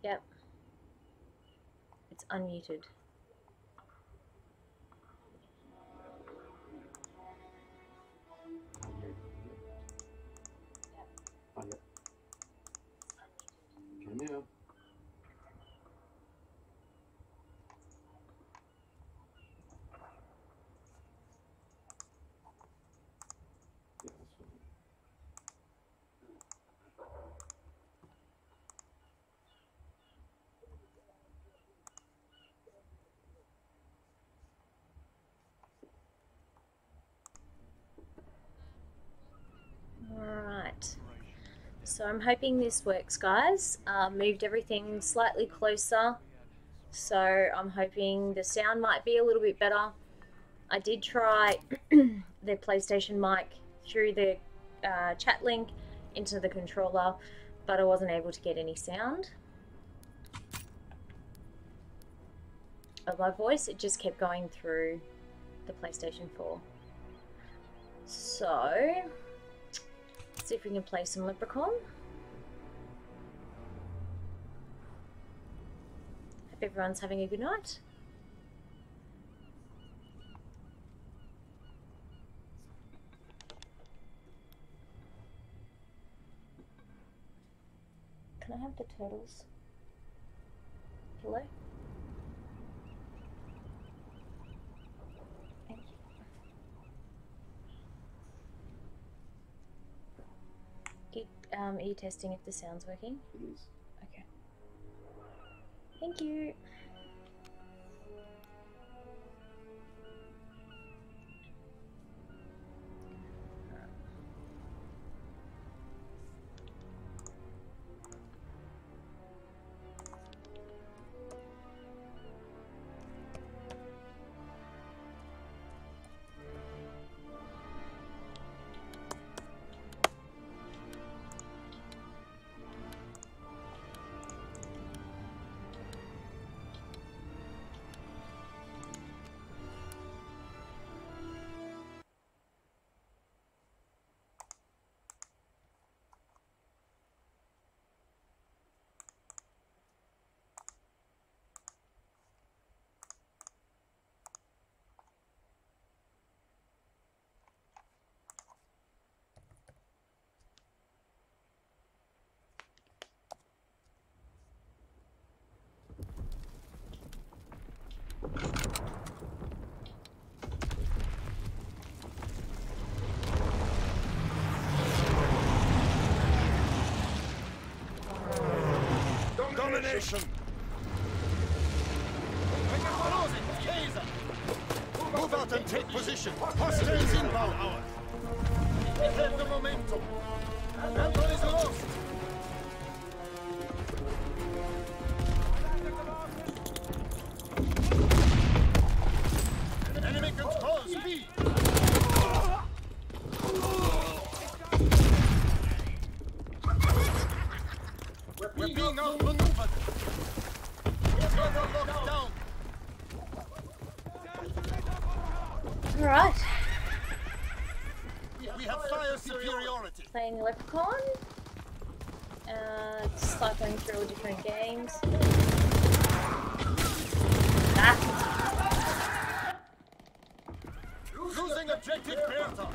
Yep. It's unmuted. Come here. Alright, so I'm hoping this works, guys. Moved everything slightly closer, so I'm hoping the sound might be a little bit better. I did try the PlayStation mic through the chat link into the controller, but I wasn't able to get any sound of my voice. It just kept going through the PlayStation 4. So let's see if we can play some Leprechaun. Hope everyone's having a good night. Can I have the turtles? Hello? Thank you. Are you testing if the sound's working? It is. Okay. Thank you. Domination! Move out and take position! Hostiles inbound! We have the momentum! That one is lost! Enemy control speed! We're being outmaneuvered! We're locked down! Alright. We have fire superiority! Playing Leprechaun. Cycling through all different games. Ah. Losing objective Bertha!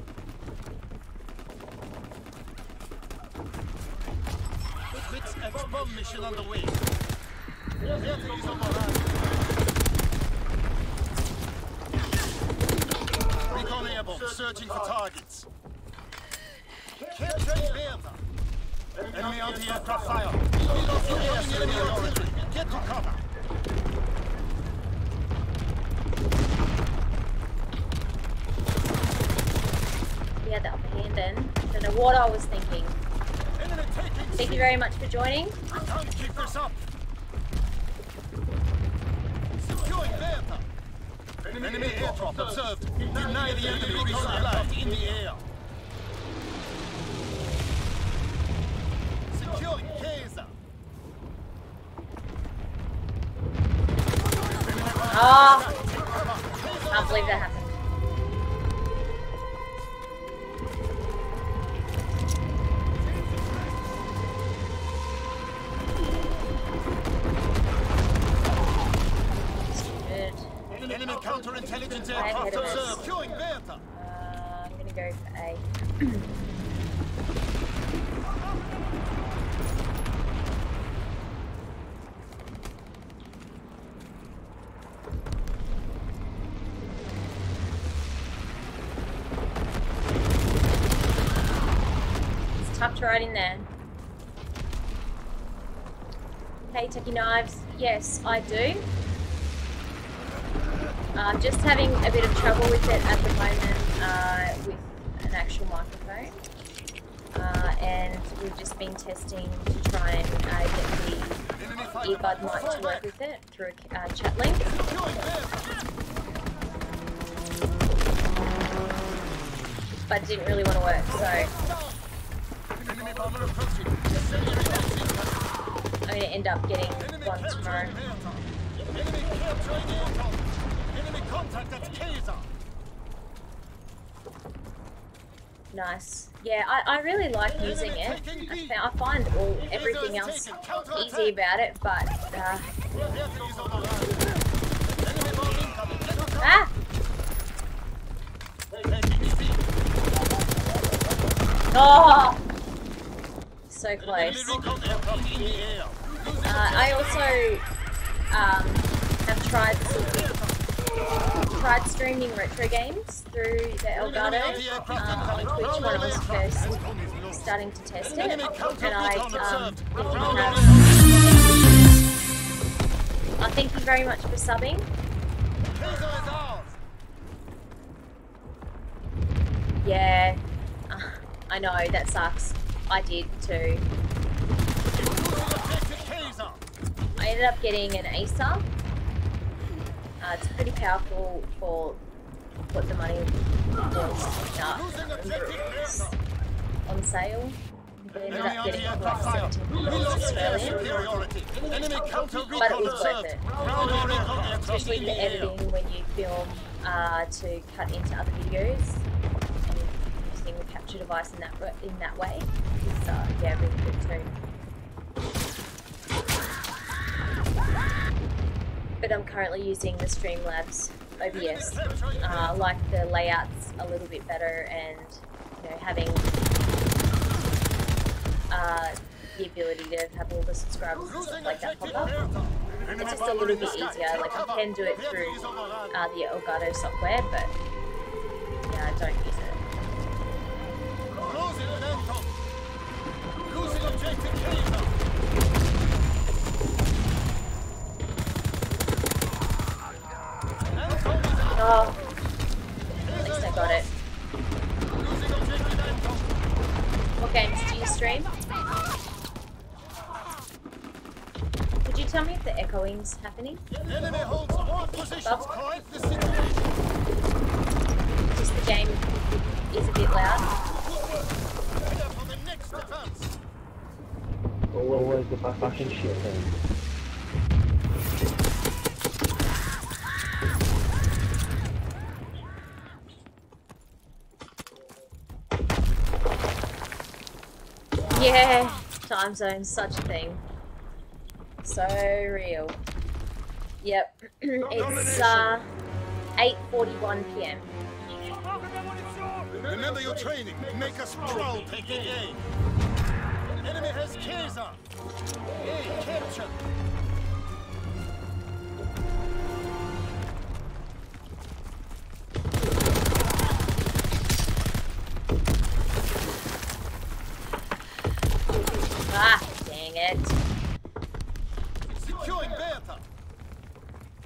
Blitz and bomb mission on the way. Bertha is on the run. Recon airborne, searching for targets. Capturing Bertha. Enemy anti-aircraft fire. We lost the air superiority. Get to cover. We had the upper hand then. Don't know what I was thinking. Thank you very much for joining. We can't keep this up. Securing Bertha. Enemy airdrop observed. Deny the enemy resupply in the air. Securing Kaiser. Oh, can't believe that happened. Marines Way ahead of us. securing Bertha. I'm gonna go for A. It's tough to ride in there. Hey, Techie Knives. Yes, I do. I'm just having a bit of trouble with it at the moment with an actual microphone. And we've just been testing to try and get the earbud mic to work with it through a chat link. But it didn't really want to work, so I'm going to end up getting one tomorrow. Nice. Yeah, I really like using it. I find everything else easy about it, but ah! Oh! So close. I also have tried streaming retro games through the Elgato on Twitch when I was first starting to test it, and I thank you very much for subbing. Yeah, I know, that sucks. I did too. I ended up getting an Acer. It's pretty powerful for what the money was. On sale. I ended up getting it for like $17 Australian. But it was worth it. Especially the editing when you film to cut into other videos. And using the capture device in that way. It's yeah, really good too. But I'm currently using the Streamlabs OBS. I like the layouts a little bit better, and having the ability to have all the subscribers and stuff like that pop up. It's just a little bit easier. Like, I can do it through the Elgato software, but yeah, I don't use it. Losing objective. Oh, at least I got it. What games do you stream? Could you tell me if the echoing's happening? Just the game is a bit loud. Always the fucking shit thing. Yeah, time zone's such a thing. So real. Yep, it's 8:41 PM. Remember your training. Make us proud, PKA. Enemy has Kaiser. A capture. Ah, dang it. Securing Bertha.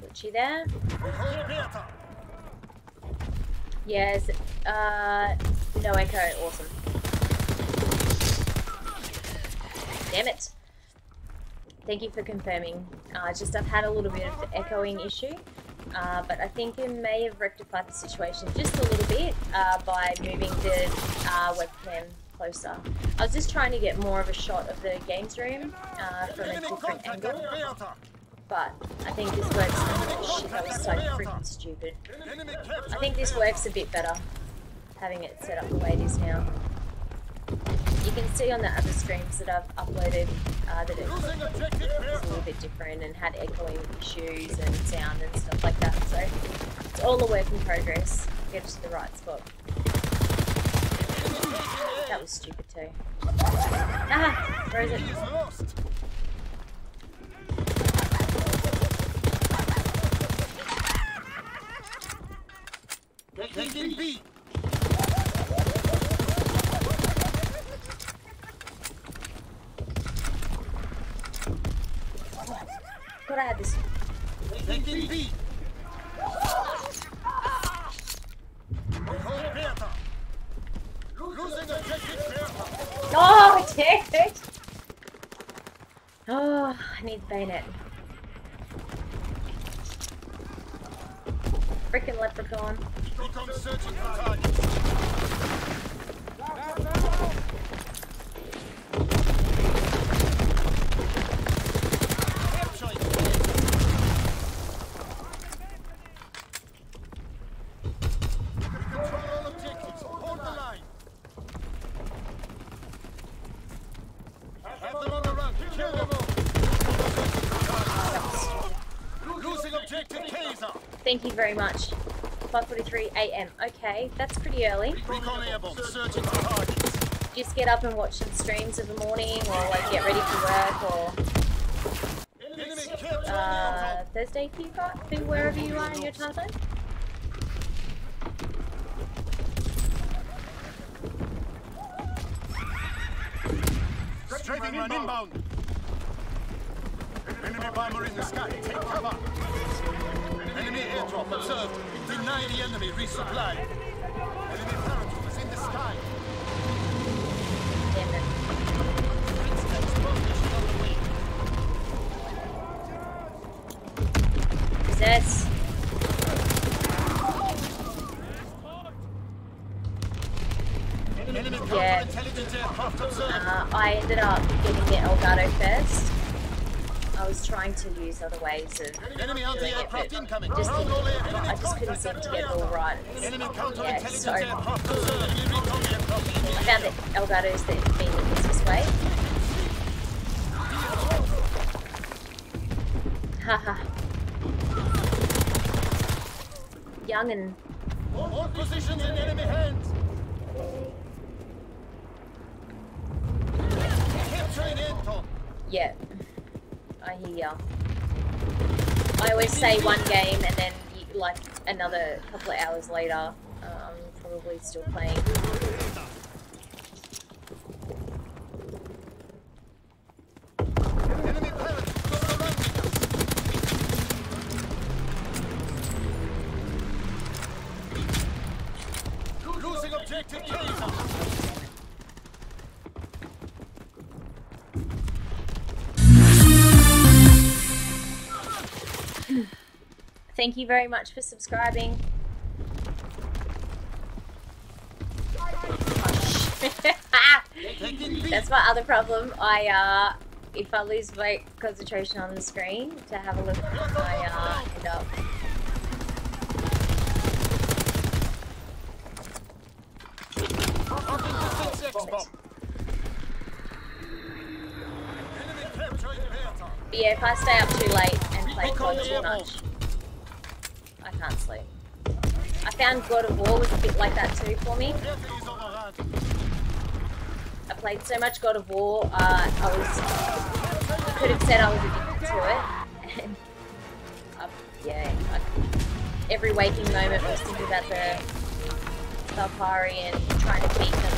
Gucci there? Hold Bertha. Yes, no echo, awesome. Damn it. Thank you for confirming. Just I've had a little bit of the echoing issue, but I think it may have rectified the situation just a little bit by moving the webcam closer. I was just trying to get more of a shot of the games room from a different angle, but I think this works. Shit, that was so freaking stupid. I think this works a bit better, having it set up the way it is now. You can see on the other streams that I've uploaded that it was a little bit different and had echoing issues and sound and stuff like that. So it's all a work in progress. Get to the right spot. That was stupid too. Ah! Where is it? Taking B. Thought I had this. Taking B. Losing objective Bertha. Oh, damn it! Oh, I need the bayonet. Freaking Leprechaun. Become searching for targets. Control all objectives. Hold the line. Have them on the run. Kill them all. Losing objective Kaiser. Thank you very much. 5:43 AM. Okay, that's pretty early. Recon airborne. Searching for targets. Just get up and watch some streams of the morning, or like get ready for work, or Enemy capturing Thursday for you guys, for wherever you are in your time zone. Strafing run inbound. Enemy bomber in the sky. Take cover. Enemy airdrop observed. Deny the enemy resupply. Enemy paratroopers in the sky. Damn it. Who's this? Enemy Yeah. counterintelligence aircraft observed. I ended up getting the Elgato first. I was trying to use other ways of Enemy doing it, anti-aircraft but incoming. just Ground all air. I just couldn't seem to get it all right. Enemy Yeah, counterintelligence so aircraft observed. Enemy recon aircraft in the I air. found that Elgato's been the easiest way. Haha. Young and All positions in enemy hands. Capturing Anton. yeah, I hear ya. I always say one game and then like another couple of hours later, probably still playing. Enemy pilot surrounding us. Losing objective Kaiser. Thank you very much for subscribing. That's my other problem. If I lose my concentration on the screen to have a look, I end up. But yeah, if I stay up too late and play COD too much, I can't sleep. I found God of War was a bit like that too for me. I played so much God of War, you could have said I was addicted to it. And, yeah, every waking moment was thinking about the Valkyrie and trying to beat them.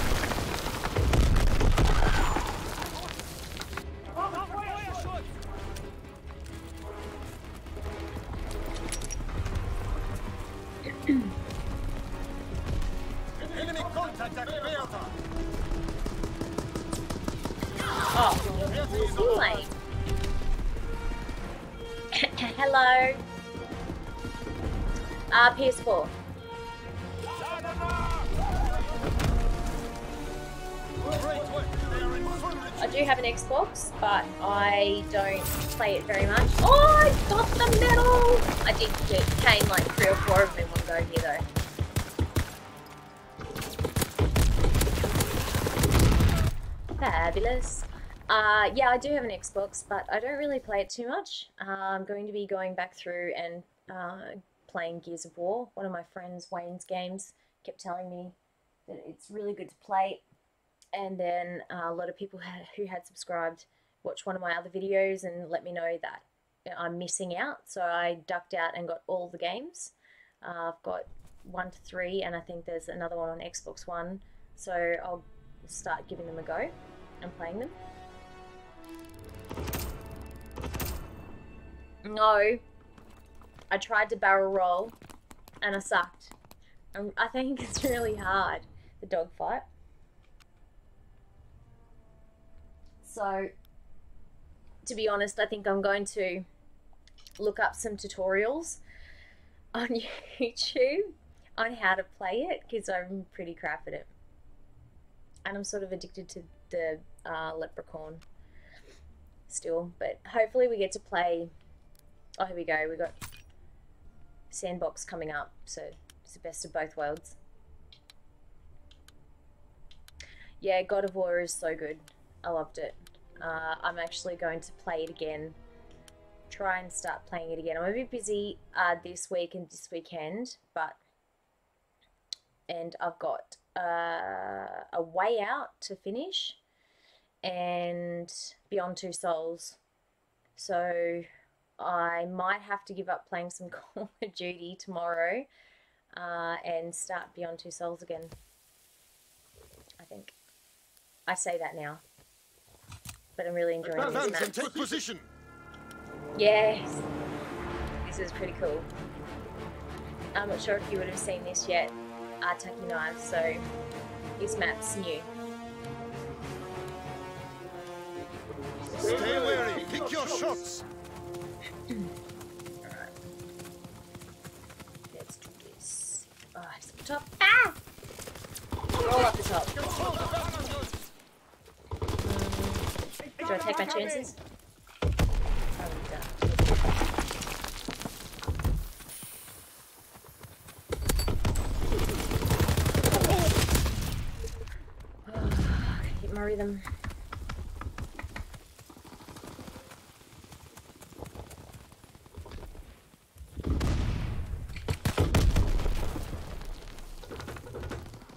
Enemy contact at Bertha. Oh, too late. Hello. PS4. Great work. They are in full I do have an Xbox, but I don't play it very much. Oh, I got the medal! I did gain like 3 or 4 of them in one go here though. Fabulous. Yeah, I do have an Xbox, but I don't really play it too much. I'm going to be going back through and playing Gears of War. One of my friends, Wayne's Games, kept telling me that it's really good to play. And then a lot of people who had subscribed watched one of my other videos and let me know that I'm missing out. So I ducked out and got all the games. I've got 1 to 3, and I think there's another one on Xbox One. So I'll start giving them a go and playing them. No, I tried to barrel roll and I sucked. I think it's really hard, the dogfight. So, to be honest, I think I'm going to look up some tutorials on YouTube on how to play it, because I'm pretty crap at it. And I'm sort of addicted to the Leprechaun still. But hopefully we get to play... Oh, here we go. We got Sandbox coming up, so it's the best of both worlds. Yeah, God of War is so good. I loved it. I'm actually going to play it again. Try and start playing it again. I'm a bit busy this week and this weekend, and I've got A Way Out to finish and Beyond Two Souls. So I might have to give up playing some Call of Duty tomorrow and start Beyond Two Souls again. I think. I say that now. But I'm really enjoying this map. Take position. Yes. This is pretty cool. I'm not sure if you would have seen this yet. Tucky Knives, so this map's new. Stay wary. Pick your shots. Alright. Let's do this. Oh, it's up the top. Ah! Roll up the top. Do I take my chances? Keep my rhythm.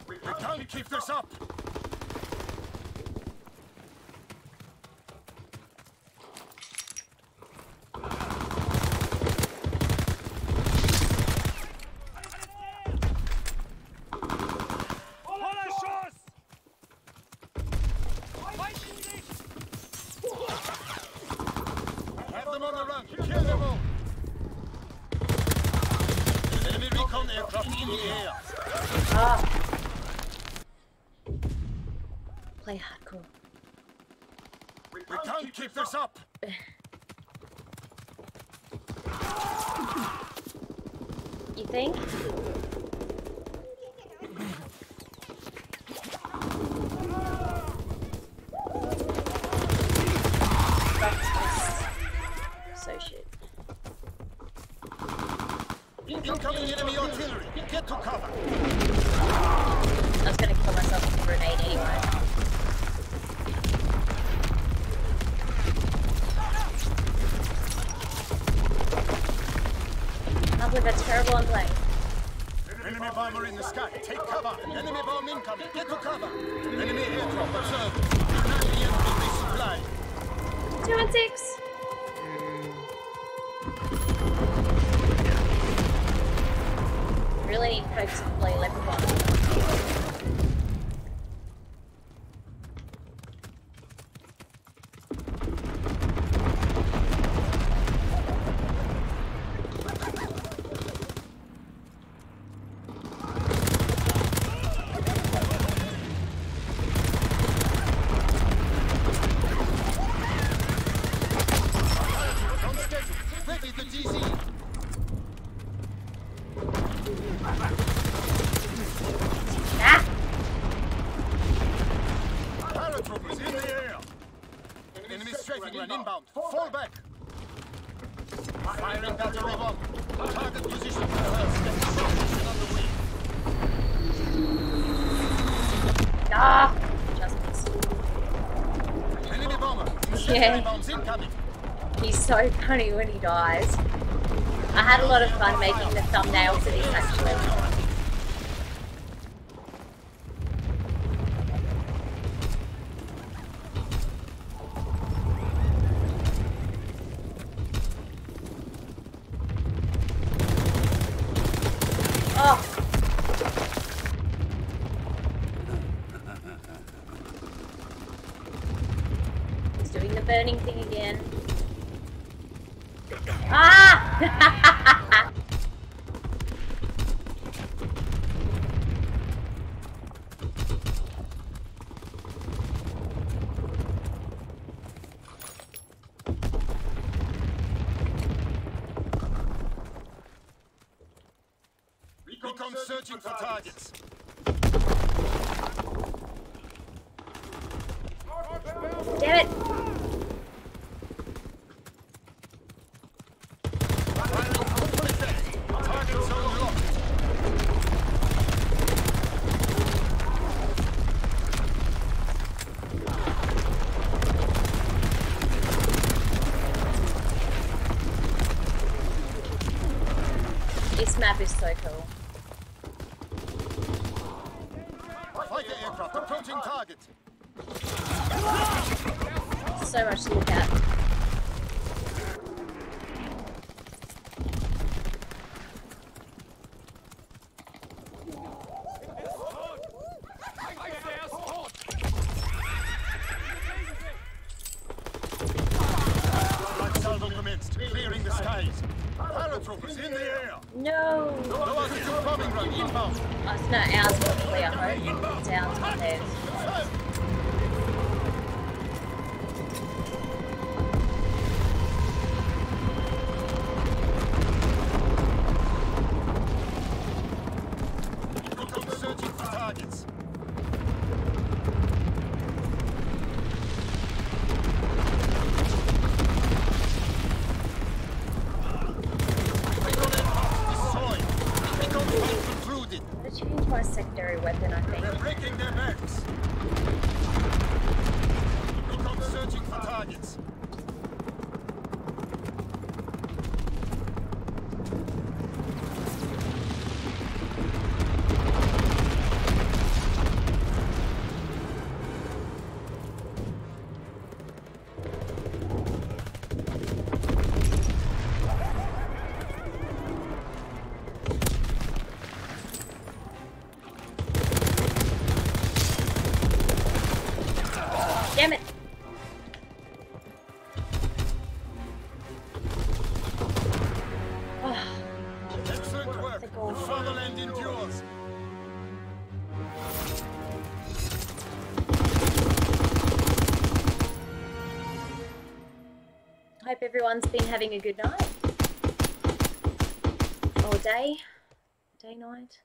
We can't keep this up. Play hardcore. We can't keep this up. You think? So shit. Incoming enemy artillery. Get to cover. I was gonna kill myself with a grenade anyway. I believe that's terrible on playing. Enemy bomber in the sky. Take cover. Enemy bomb incoming. Get to cover. Enemy airdrop observed. Deny the enemy resupply. 216. Really need folks to play Leprechaun. Ready the DZ. Ah! Paratroopers in the air. Enemy strafing run inbound. Fall back. Firing battery bomb. Target position first. Position on the way. Ah! Just missed. Enemy bombs incoming. He's so funny when he dies. I had a lot of fun making the thumbnail for this actually. Oh. He's doing the burning thing again. Ah! Recon searching for targets. Damn it! Target zone locked. This map is so cool. Fighter aircraft approaching target. So much to look at. Light salvo commenced, clearing the skies. Paratroopers in the air. No! No altitude bombing run inbound. Oh, it's not ours probably, I hope. It's ours, not theirs. Recon searching for targets. Recon aircraft destroyed. Recon tank concluded. I'm gonna change my secondary weapon, I We're think. breaking their backs. Recon searching for targets. Damn it! Oh, Excellent work. Thank God. The fatherland endures. hope everyone's been having a good night. Or day. Day, night.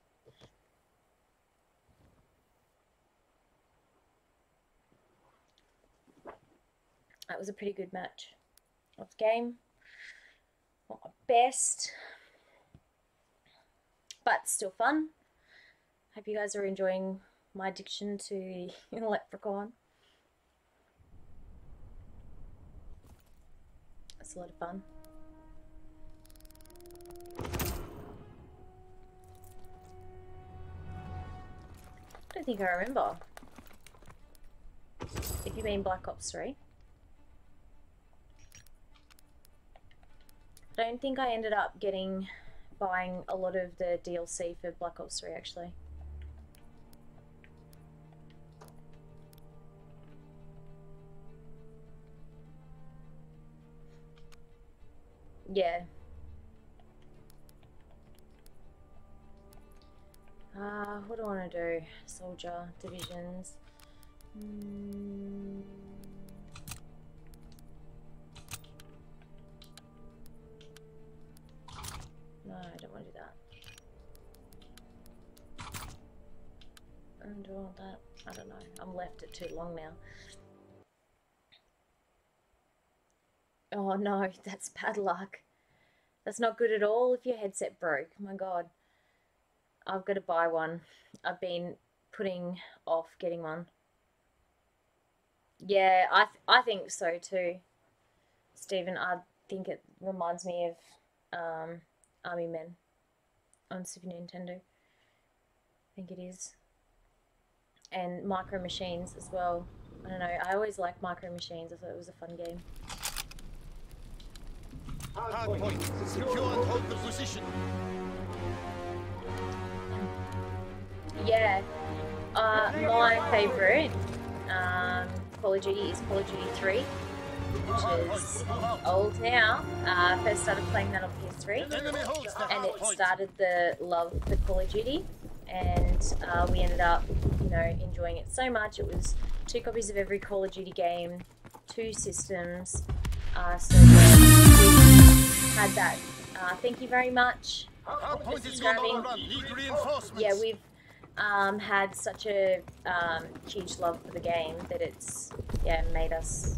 That was a pretty good match of the game. Not my best, but still fun. Hope you guys are enjoying my addiction to Leprechaun. It's a lot of fun. I don't think I remember. If you mean Black Ops 3. I don't think I ended up buying a lot of the DLC for Black Ops 3 actually. Yeah. What do I want to do? Soldier, divisions. No, I don't want to do that. I don't want that. I don't know. I'm left it too long now. Oh no, that's bad luck. That's not good at all if your headset broke. Oh my god. I've got to buy one. I've been putting off getting one. Yeah, I think so too, Stephen. I think it reminds me of Army Men on Super Nintendo. I think it is. And Micro Machines as well. I don't know. I always liked Micro Machines. I thought it was a fun game. Hard point. Secure and hold the position. Yeah. My favourite Call of Duty is Call of Duty 3, which is old now. First started playing that on PS3, and it started the love for Call of Duty, and we ended up, you know, enjoying it so much. It was 2 copies of every Call of Duty game, 2 systems, so we had that. Thank you very much for subscribing. Yeah, we've had such a huge love for the game that it's made us,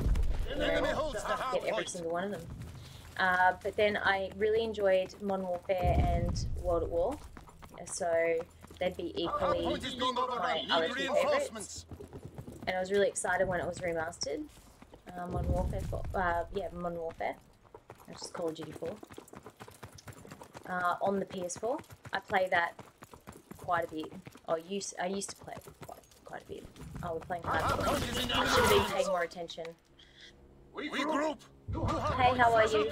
you know, get every single one of them. But then I really enjoyed Modern Warfare and World at War, so they'd be equally my other 2 favourites. And I was really excited when it was remastered. Modern Warfare 4, Modern Warfare, which is Call of Duty 4. On the PS4, I play that quite a bit. I used to play it quite a bit. Oh, we're playing Hardcore. I should have been paying more attention. We group. Hey, how are you?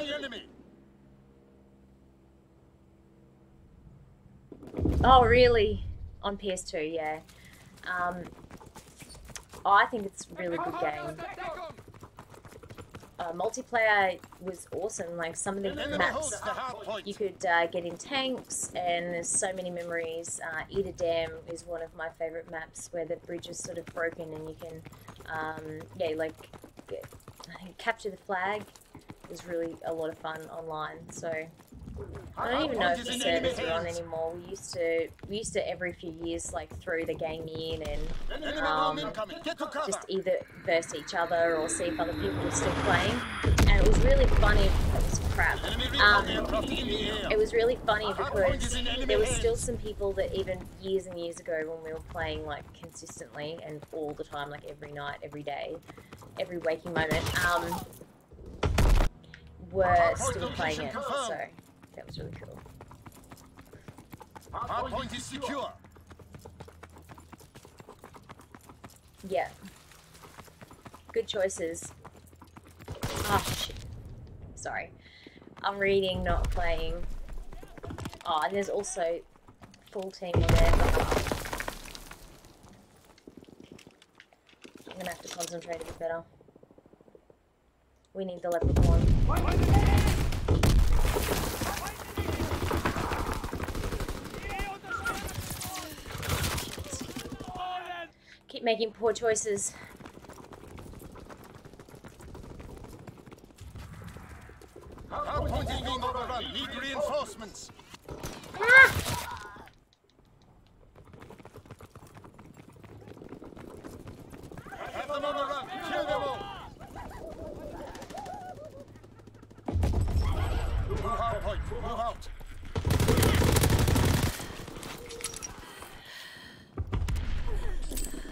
Oh, really? On PS2, yeah. I think it's a really good game. Multiplayer was awesome. Like, some of the maps you could get in tanks, and there's so many memories. Eat a Dam is one of my favourite maps, where the bridge is sort of broken and you can, capture the flag. It was really a lot of fun online. So I don't even know if the servers are on anymore. We used to every few years like throw the game in and just either verse each other or see if other people were still playing. And it was really funny. It was crap. It was really funny because there was still some people that even years and years ago when we were playing like consistently and all the time, like every night, every day, every waking moment, were still playing it. So that was really cool. Hard point is secure. Yeah. Good choices. Oh, shit. Sorry. I'm reading, not playing. Oh, and there's also full team in there. I'm gonna have to concentrate a bit better. We need the Leprechaun. Keep making poor choices. Hard point is being overrun. Need reinforcements. Have them on the run. Kill them all. Move hard point. Move out.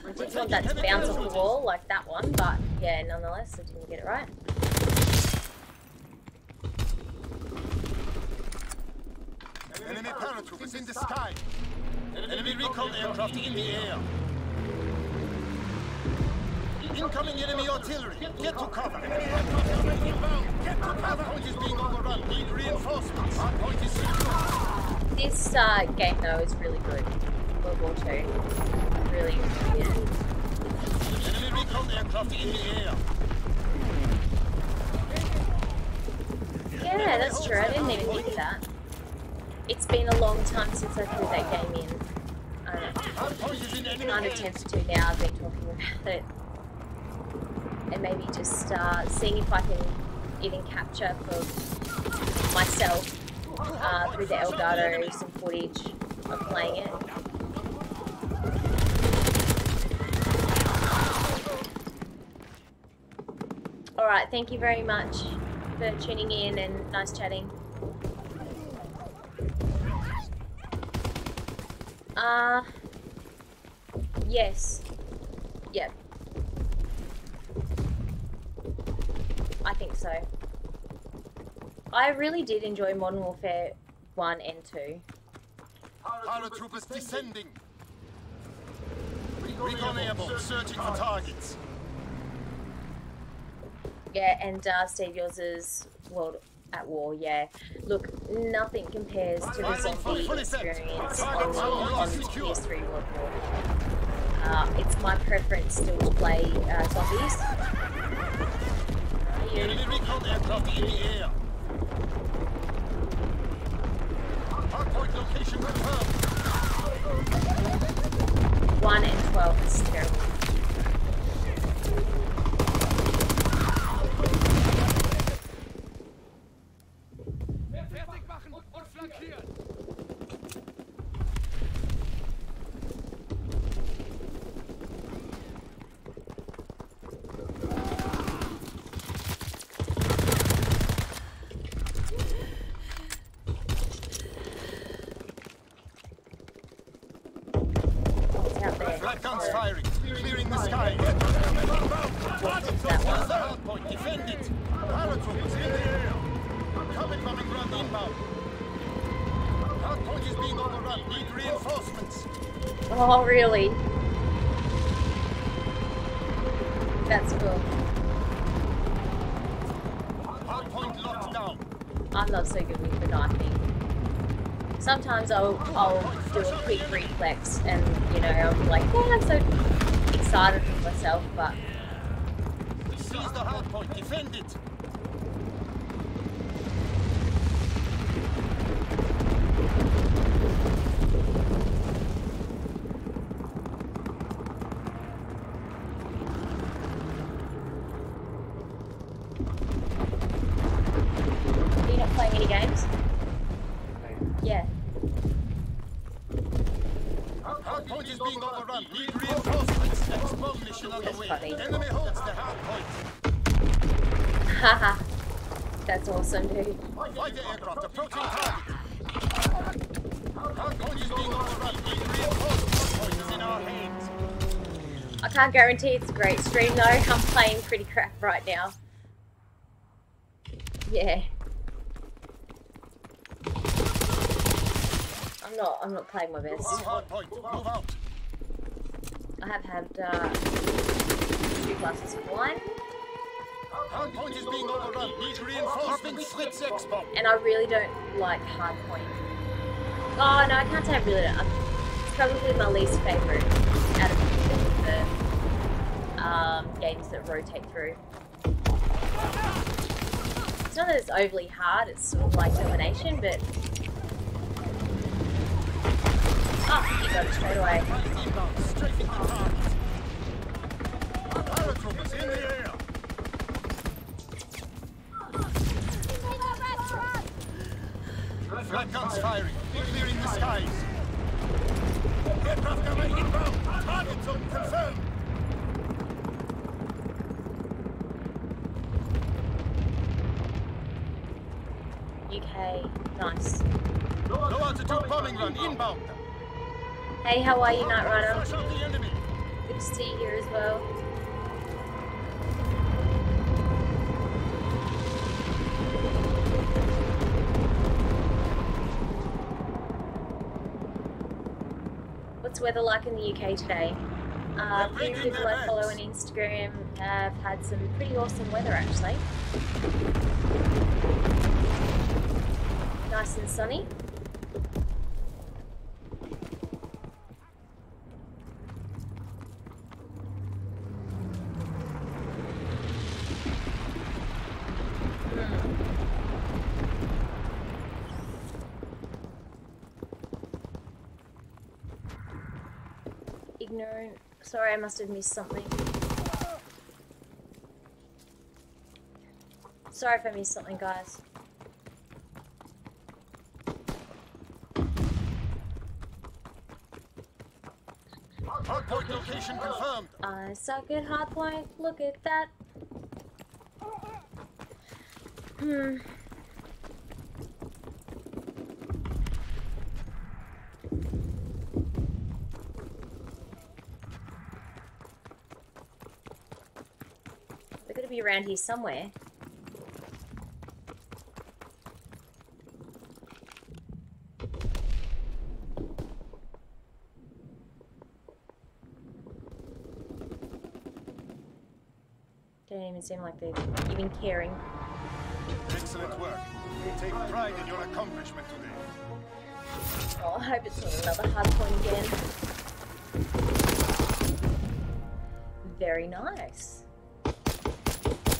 I did want that to bounce off the wall like that one, but yeah, nonetheless, I didn't get it right. Enemy paratroopers in the sky. Enemy recon aircraft in the air. Incoming enemy artillery. Get to cover. Get to cover. Point is being overrun. Need reinforcements. Hard point is secure. This game though is really good. World War II. Really enjoyed it. Enemy recon aircraft in the air. Yeah, that's true. I didn't even think of that. It's been a long time since I threw that game in. I don't know. Kind of tempted to now. I've been talking about it. And maybe just seeing if I can even capture for myself through the Elgato some footage of playing it. Alright, thank you very much for tuning in and nice chatting. Yes. Yep. I think so. I really did enjoy Modern Warfare 1 and 2. Paratroopers descending. Recon airborne, searching for targets. Yeah, and Steve, yours is World at War, yeah. Look, nothing compares to the zombie experience on PS3 World War. It's my preference still to play zombies. Enemy recon aircraft in the air. Hardpoint location confirmed. 1 and 12 is terrible. Fertig machen und flankieren. Flat guns firing, clearing the sky. That one. The hardpoint, defend it. Paratroopers in the air. Comet bombing run inbound. Hardpoint is being overrun. Need reinforcements. Oh, really? That's cool. Hardpoint locked down. I'm not so good with the knifing. Sometimes I'll do a quick reflex and, you know, I'm like, yeah, I'm so excited with myself, but... Seize the hardpoint, defend it. Are you not playing any games? Yeah. Hardpoint is being overrun. Need reinforcements. Next bomb mission on the way. funny. Enemy holds the hardpoint. Haha. That's awesome, dude. Fighter aircraft approaching target. Hardpoint is being overrun. Need reinforcements. Hardpoint is in our hands. I can't guarantee it's a great stream though. I'm playing pretty crap right now. Yeah. I'm not playing my best. Hardpoint, move out. I have had 2 glasses of wine, Hardpoint is being overrun. Need reinforcements. Fritz X-bomb. and I really don't like hardpoint. Oh no, I can't say I really don't. It's probably my least favourite out of the games that rotate through. It's not that it's overly hard, it's sort of like domination, but... Oh, you got it straight away. Inbound, strafing the target. Paratroopers in the air. Flat guns firing, clearing the skies. Aircraft gunner inbound. Target zone confirmed. UK, nice. Low altitude bombing run inbound. Hey, how are you, Knight Rider? Flash out the enemy. Good to see you here as well. What's the weather like in the UK today? A few people I follow on Instagram have had some pretty awesome weather actually. Nice and sunny. Ignorant. Sorry, I must have missed something. Sorry if I missed something, guys. Hardpoint location confirmed. I suck at hardpoint. Look at that. They're gonna be around here somewhere. Don't even seem like they're even caring. Excellent work. Take pride in your accomplishment today. Oh, I hope it's not another hard point again. Very nice.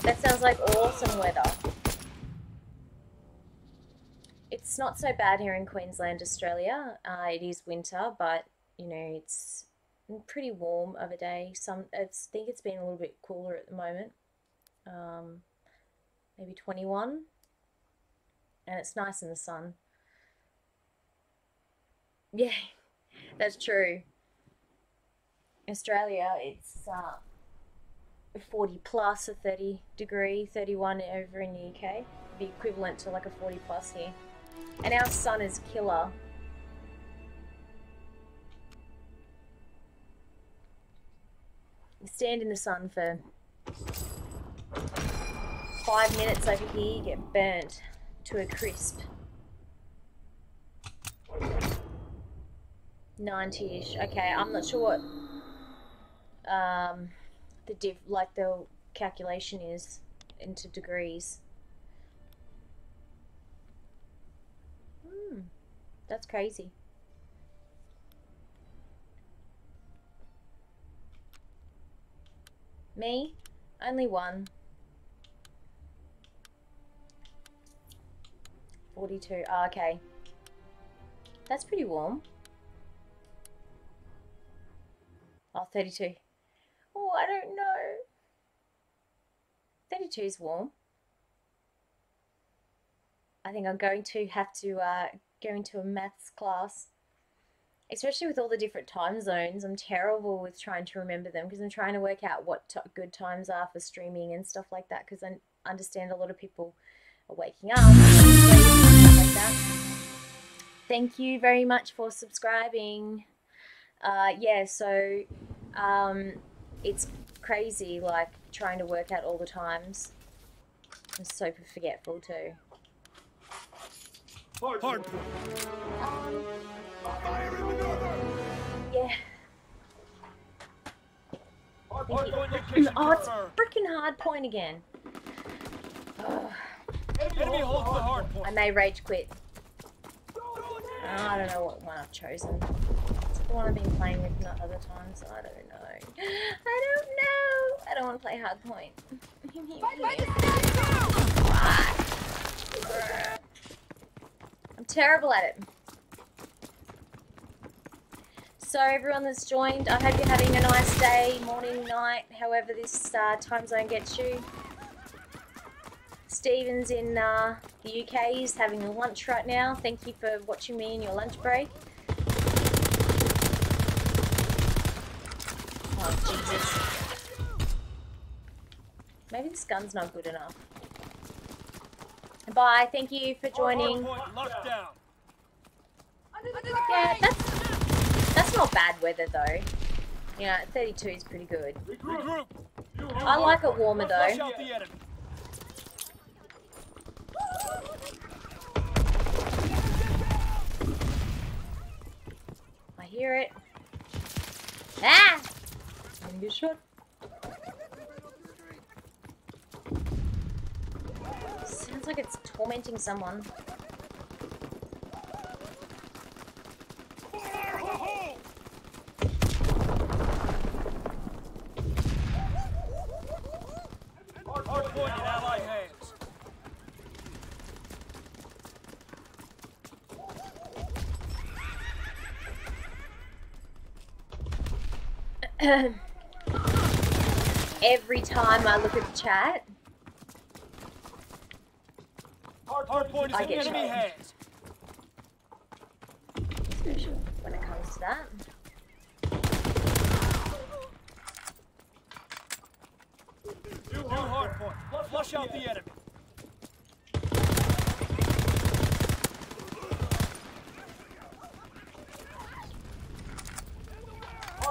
That sounds like awesome weather. It's not so bad here in Queensland, Australia. It is winter, but you know, it's pretty warm of a day. I think it's been a little bit cooler at the moment. Maybe 21. And it's nice in the sun. Yeah, that's true. Australia, it's 40 plus, a 30 degree, 31 over in the UK. The equivalent to like a 40 plus here. And our sun is killer. You stand in the sun for 5 minutes over here, you get burnt to a crisp. 90-ish. Okay, I'm not sure what the calculation is into degrees. That's crazy. Me? Only one. 42. Oh, okay. That's pretty warm. Oh, 32. Oh, I don't know. 32 is warm. I think I'm going to have to go into a maths class. Especially with all the different time zones. I'm terrible with trying to remember them because I'm trying to work out what good times are for streaming and stuff like that, because I understand a lot of people are waking up and stuff like that. Thank you very much for subscribing. Yeah, so it's crazy, like, trying to work out all the times. I'm so forgetful too. Hard. Fire in the north. Yeah. Oh, it's freaking hard point again. Enemy holds the hard point. I may rage quit. I don't know what one I've chosen. It's the one I've been playing with not other times. I don't know. I don't want to play hard point. I'm terrible at it. So everyone that's joined, I hope you're having a nice day, morning, night, however this time zone gets you. Stephen's in the UK, he's having a lunch right now. Thank you for watching me in your lunch break. Oh, Jesus. Maybe this gun's not good enough. Bye, thank you for joining. Yeah, that's not bad weather though. You know, 32 is pretty good. I like it warmer though. I hear it. Ah! I'm gonna get shot. Sounds like it's tormenting someone. Hard point in Allied hands. Every time I look at the chat, Hard point is in enemy hands. especially when it comes to that. New hard point. Flush out the enemy.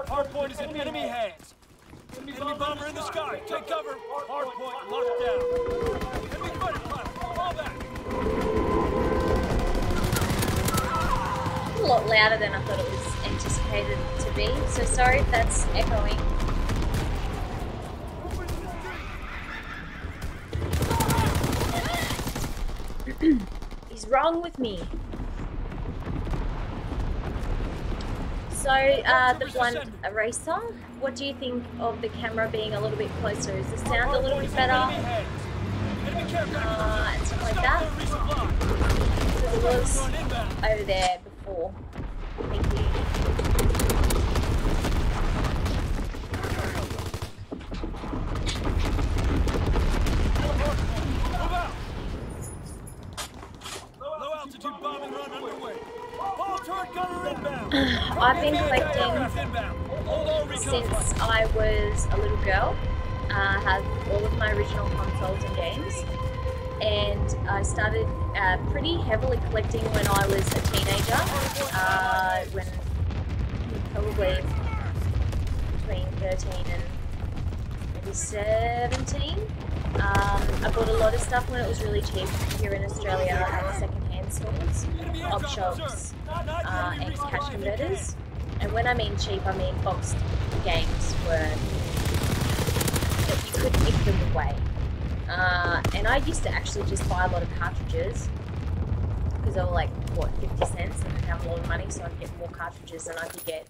Hard point is in enemy hands. Enemy bomber in the sky. Take cover. Hard point locked down. Enemy fighter pilot. Fall back. A lot louder than I thought it was anticipated to be, so sorry if that's echoing. wrong with me? So, the blind eraser, what do you think of the camera being a little bit closer? Is the sound a little bit better? And stuff like that? Because it was over there before. Thank you. I've been collecting since I was a little girl. I have all of my original consoles and games, and I started pretty heavily collecting when I was a teenager, when probably between 13 and maybe 17. I bought a lot of stuff when it was really cheap here in Australia at second-hand stores, op shops, and cash converters. And when I mean cheap, I mean boxed games that you could give them away. And I used to actually just buy a lot of cartridges because they were like, what, 50 cents, and I didn't have a lot of money, so I'd get more cartridges than I could get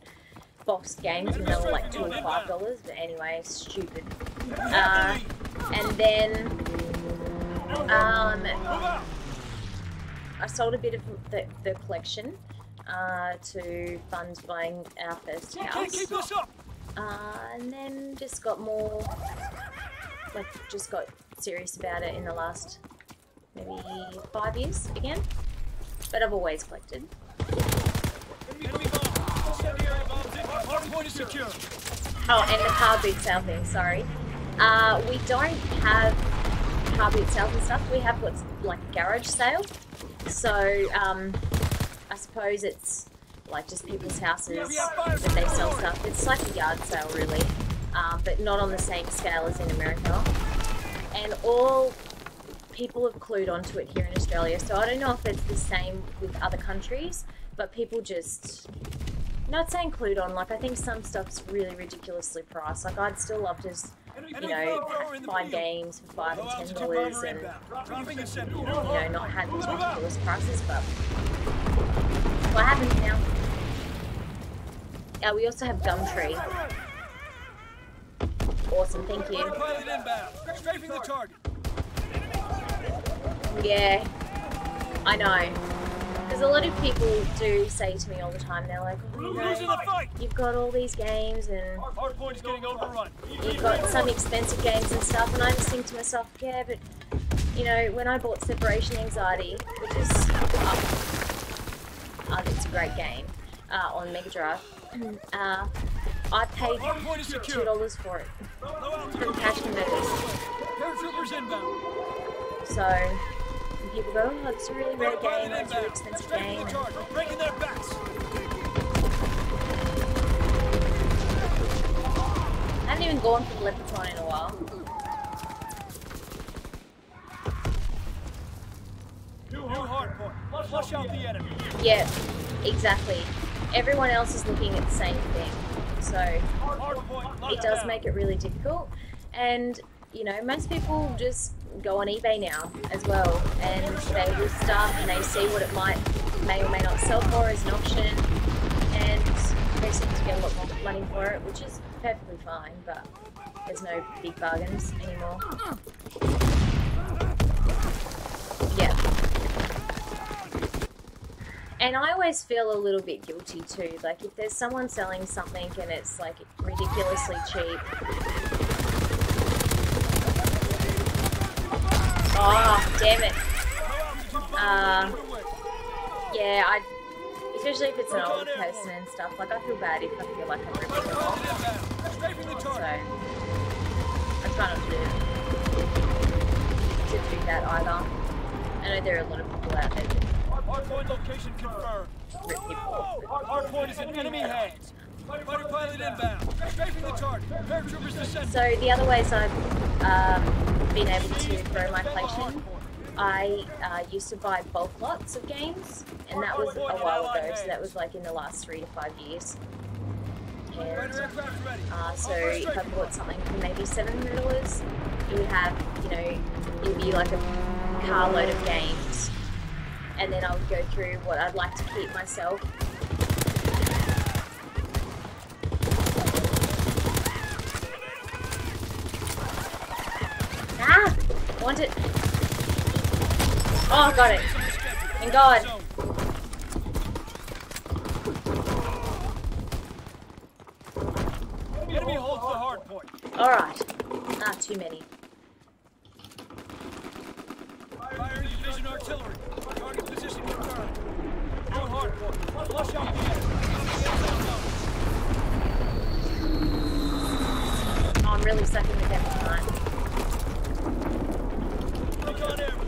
boxed games when they were like $2 or $5. But anyway, stupid. And then I sold a bit of the collection to fund buying our first house. And then just got more, like, just got serious about it in the last maybe 5 years again. But I've always collected. Oh, and the car boot sale thing, sorry. We don't have car boot sales and stuff. We have what's like a garage sale. So, I suppose it's like just people's houses that they sell stuff. It's like a yard sale, really, but not on the same scale as in America. And all people have clued onto it here in Australia. So I don't know if it's the same with other countries, but people just, not saying clued on, like I think some stuff's really ridiculously priced. Like I'd still love to, you know, find games for $5 and $10 and, you know, not have these ridiculous prices, but what happens now? We also have Gumtree. Awesome, thank you. Yeah, I know. Because a lot of people do say to me all the time, they're like, oh, you know, you've got all these games and you've got some expensive games and stuff, and I just think to myself, yeah, but, you know, when I bought Separation Anxiety, which is, it's a great game, on Mega Drive, I paid $2 for it from cash converters. So, when people go, oh, it's a really rare game, it's a really expensive game. I haven't even gone for the Leprechaun in a while. Yeah, exactly. Everyone else is looking at the same thing. So, it does make it really difficult. And, you know, most people just go on eBay now as well, and they list stuff and they see what it may or may not sell for as an auction, and they seem to get a lot more money for it, which is perfectly fine, but there's no big bargains anymore. Yeah. And I always feel a little bit guilty too, like if there's someone selling something and it's like ridiculously cheap. Oh, damn it. Yeah, especially if it's an older person and stuff, like I feel bad if I feel like I'm ripping them off. So, I try not to do that either. I know there are a lot of people out there that Hardpoint location confirmed. rip people off. Hardpoint is in enemy hands. Fighter pilot inbound. Strafing the target. Paratroopers descend. So the other ways I've been able to grow my collection, I used to buy bulk lots of games, and that was a while ago, so that was like in the last 3 to 5 years. And so if I bought something for maybe $700, it would have, you know, it would be like a carload of games. and then I would go through what I'd like to keep myself. Ah! Want it? Oh, got it. Thank God. Enemy holds the hard point. Alright. Ah, too many. Fire division artillery. Target position confirmed. New hard point. Flush out the enemy. Oh, I'm really sucking with them tonight.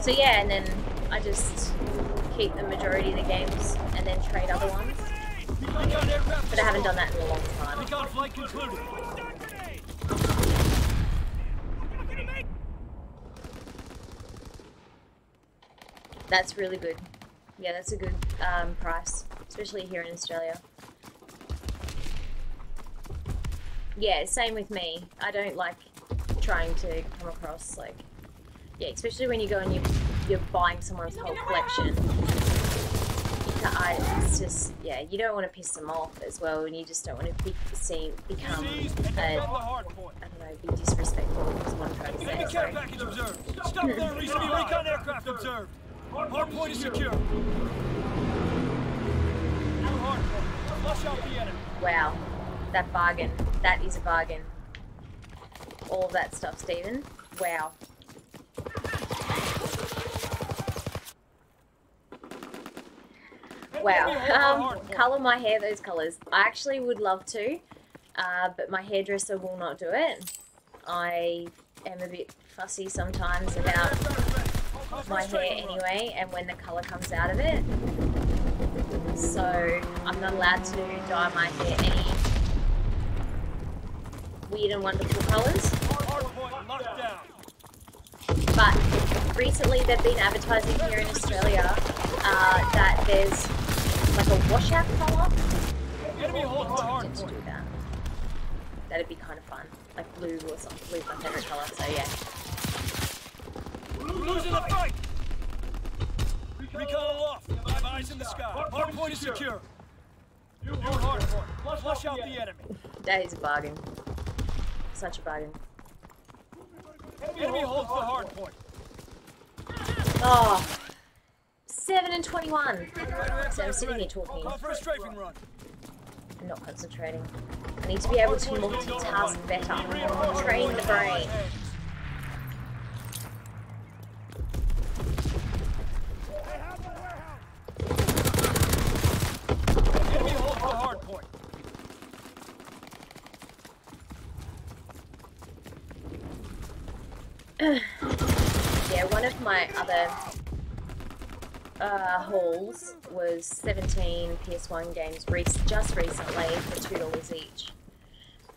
So yeah, and then I just keep the majority of the games and then trade other ones. But I haven't done that in a long time. Recon flight concluded. That's really good. Yeah, that's a good price, especially here in Australia. Yeah, same with me. I don't like trying to come across like, yeah, especially when you go and you're buying someone's whole collection. It's just, yeah, you don't want to piss them off as well, and you just don't want to become, I don't know, be disrespectful is what I'm trying to say. Enemy care package observed. Stop there, recently recon aircraft observed. Hard point is secure. New hard point. Flush out the enemy. Wow, that bargain. That is a bargain. All of that stuff, Stephen. Wow. Wow. Colour my hair those colours. I actually would love to, but my hairdresser will not do it. I am a bit fussy sometimes about my hair anyway, and when the colour comes out of it. So I'm not allowed to dye my hair any weird and wonderful colours. But recently they've been advertising here in Australia that there's like a washout colour. I'm tempted to do that. That'd be kind of fun. Like blue or something. Blue's my favourite colour, so yeah. Losing the fight! Recon aloft. Five eyes in the sky. Hard point is secure. New hard point. Flush out the enemy. That is a bargain. Such a bargain. Enemy holds the hard point. Oh. 7 and 21. So I'm sitting here talking. Call for a strafing run. I'm not concentrating. I need to be able to multitask better. Train the brain. Enemy holds the hard point. Yeah, one of my other hauls was 17 PS1 games just recently for $2 each.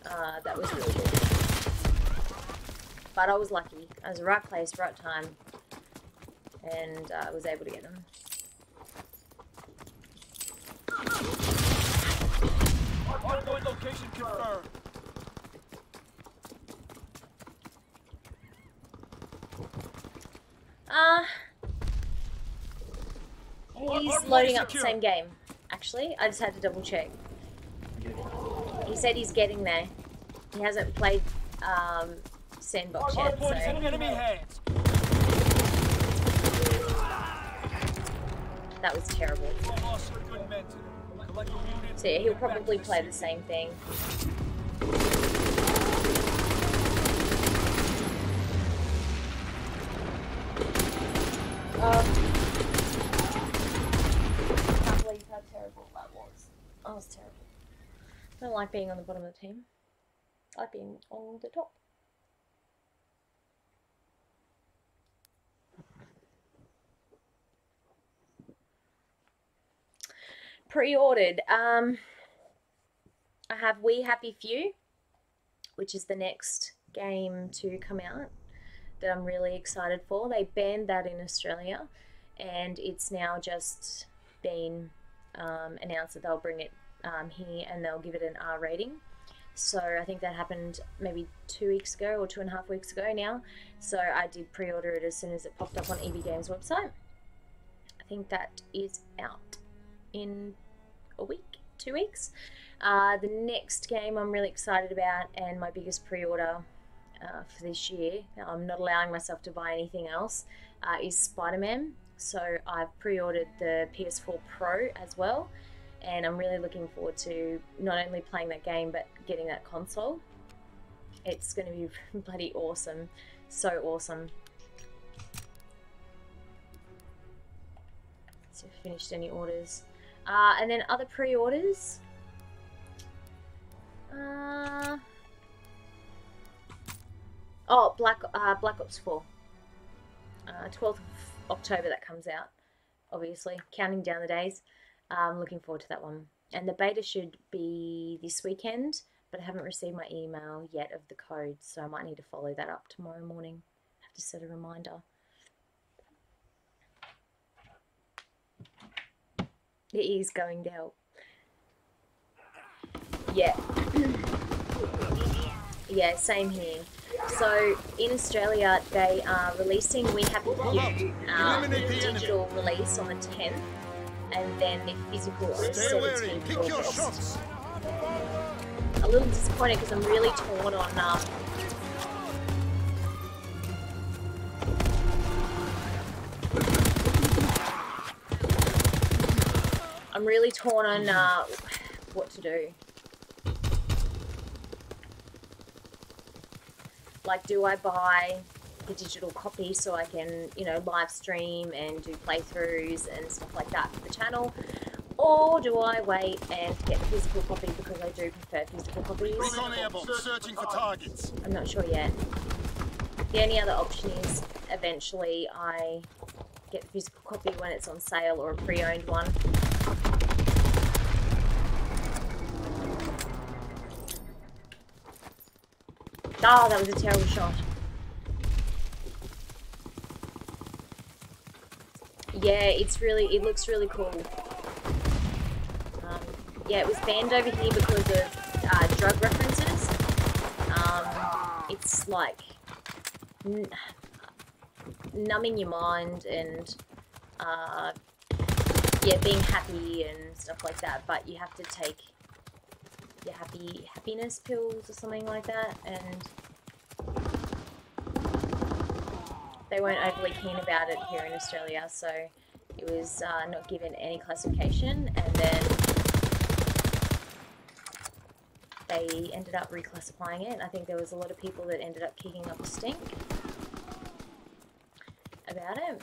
That was really good. But I was lucky. I was right place, right time, and I was able to get them. Hardpoint location confirmed. He's loading up the same game. Actually, I just had to double check. He said he's getting there. He hasn't played Sandbox yet, so... Enemy hands. That was terrible. So yeah, he'll probably play the same thing. I can't believe how terrible that was. That was terrible. I don't like being on the bottom of the team. I like being on the top. Pre-ordered. I have We Happy Few, which is the next game to come out that I'm really excited for. They banned that in Australia, and it's now just been announced that they'll bring it here and they'll give it an R rating. So I think that happened maybe 2 weeks ago or 2.5 weeks ago now. So I did pre-order it as soon as it popped up on EB Games website. think that is out in a week, 2 weeks. The next game I'm really excited about, and my biggest pre-order for this year, I'm not allowing myself to buy anything else, is Spider-Man. So I've pre-ordered the PS4 Pro as well, and I'm really looking forward to not only playing that game but getting that console. It's going to be bloody awesome. So awesome. So I've finished any orders. And then other pre-orders. Oh, Black Ops 4. 12th of October that comes out, obviously. Counting down the days. I'm looking forward to that one. And the beta should be this weekend, but I haven't received my email yet of the code, so I might need to follow that up tomorrow morning. I have to set a reminder. It is going down. Yeah. Yeah, same here. So in Australia, they are releasing We Happy Few, the digital release on the 10th, and then the physical on the 17th of August. A little disappointed because I'm really torn on what to do. Like, do I buy the digital copy so I can, you know, live stream and do playthroughs and stuff like that for the channel? Or do I wait and get the physical copy because I do prefer physical copies? Searching for targets. I'm not sure yet. The only other option is eventually I get the physical copy when it's on sale or a pre-owned one. Oh, that was a terrible shot. Yeah, it looks really cool. Yeah, it was banned over here because of drug references. It's like numbing your mind and yeah, being happy and stuff like that. But you have to take your happiness pills or something like that, and they weren't overly keen about it here in Australia, so it was not given any classification, and then they ended up reclassifying it. I think there was a lot of people that ended up kicking up a stink about it.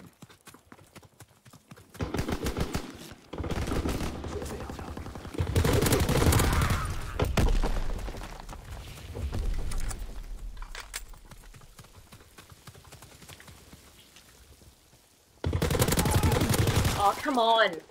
Oh, come on.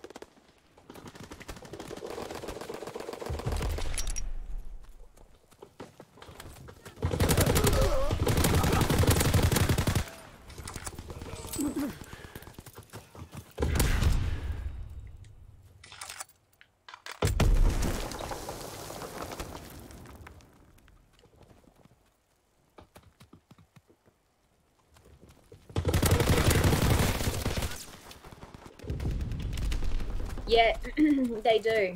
Yeah, they do.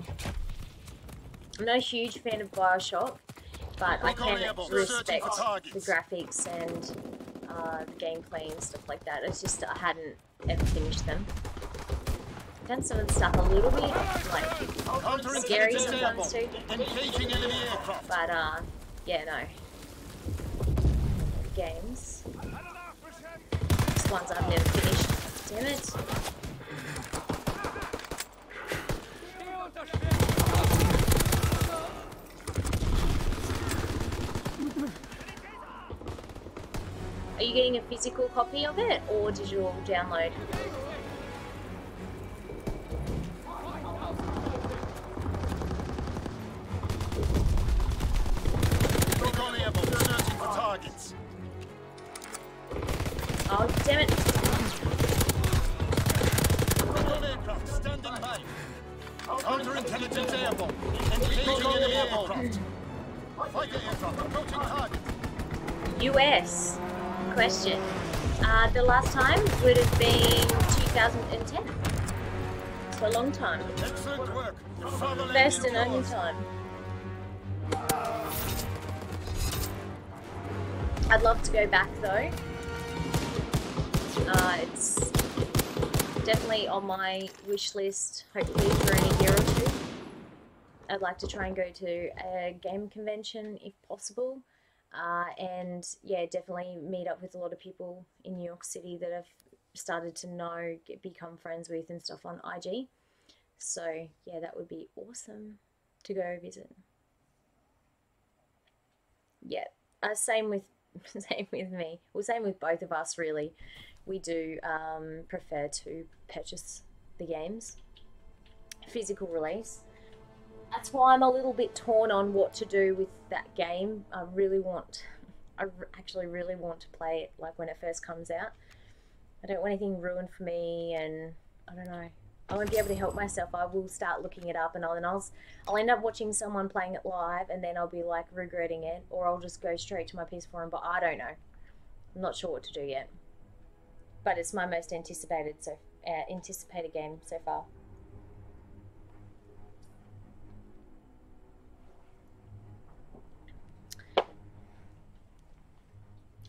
I'm not a huge fan of Bioshock, but I can respect the graphics and the gameplay and stuff like that. It's just I hadn't ever finished them. I've done some of the stuff a little bit, like, scary sometimes too. But, yeah, no. Games. These ones I've never finished. Damn it. Are you getting a physical copy of it or digital download? Searching for targets. Oh, damn it. Aircraft standing by. Counterintelligence airborne. Engaging enemy aircraft. Fighter aircraft approaching target. US question. The last time would have been 2010. for a long time. Excellent work. Your fatherland Best is and only yours. time. I'd love to go back though. It's definitely on my wish list, hopefully for in a year or two. I'd like to try and go to a game convention if possible. And yeah, definitely meet up with a lot of people in New York City that I've started to know, become friends with and stuff on IG. So yeah, that would be awesome to go visit. Yeah, same with me. Well, same with both of us really. We do prefer to purchase the games, physical release. That's why I'm a little bit torn on what to do with that game. I actually really want to play it like when it first comes out. I don't want anything ruined for me, and I don't know. I won't be able to help myself. I will start looking it up, and I'll end up watching someone playing it live, and then I'll be like regretting it, or I'll just go straight to my PS4 but I don't know. I'm not sure what to do yet. But it's my most anticipated game so far.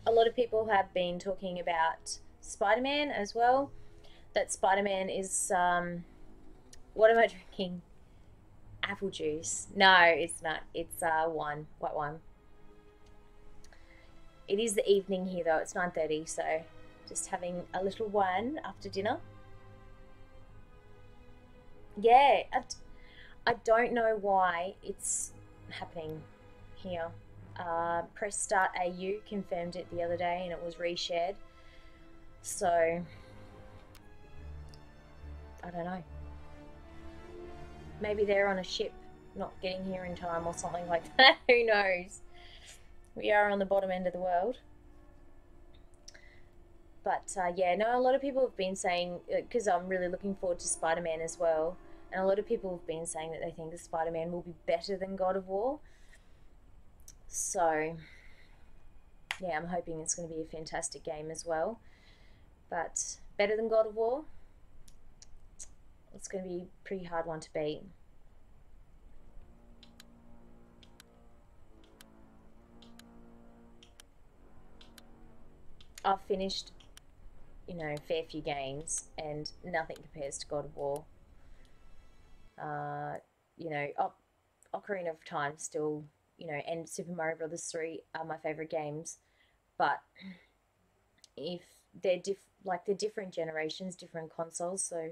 A lot of people have been talking about Spider-Man as well. That Spider-Man is, what am I drinking? Apple juice. No, it's not. It's wine, white wine. It is the evening here though. It's 9:30, so just having a little wine after dinner. Yeah, I don't know why it's happening here. Press Start AU confirmed it the other day and it was reshared. So, I don't know. Maybe they're on a ship not getting here in time or something like that. Who knows? We are on the bottom end of the world. But yeah, no, a lot of people have been saying, because I'm really looking forward to Spider-Man as well, and a lot of people have been saying that they think the Spider-Man will be better than God of War. So, yeah, I'm hoping it's going to be a fantastic game as well. But better than God of War? It's going to be a pretty hard one to beat. I've finished, you know, a fair few games and nothing compares to God of War. You know, Ocarina of Time still, you know, and Super Mario Brothers 3 are my favourite games. But if they're they're different generations, different consoles, so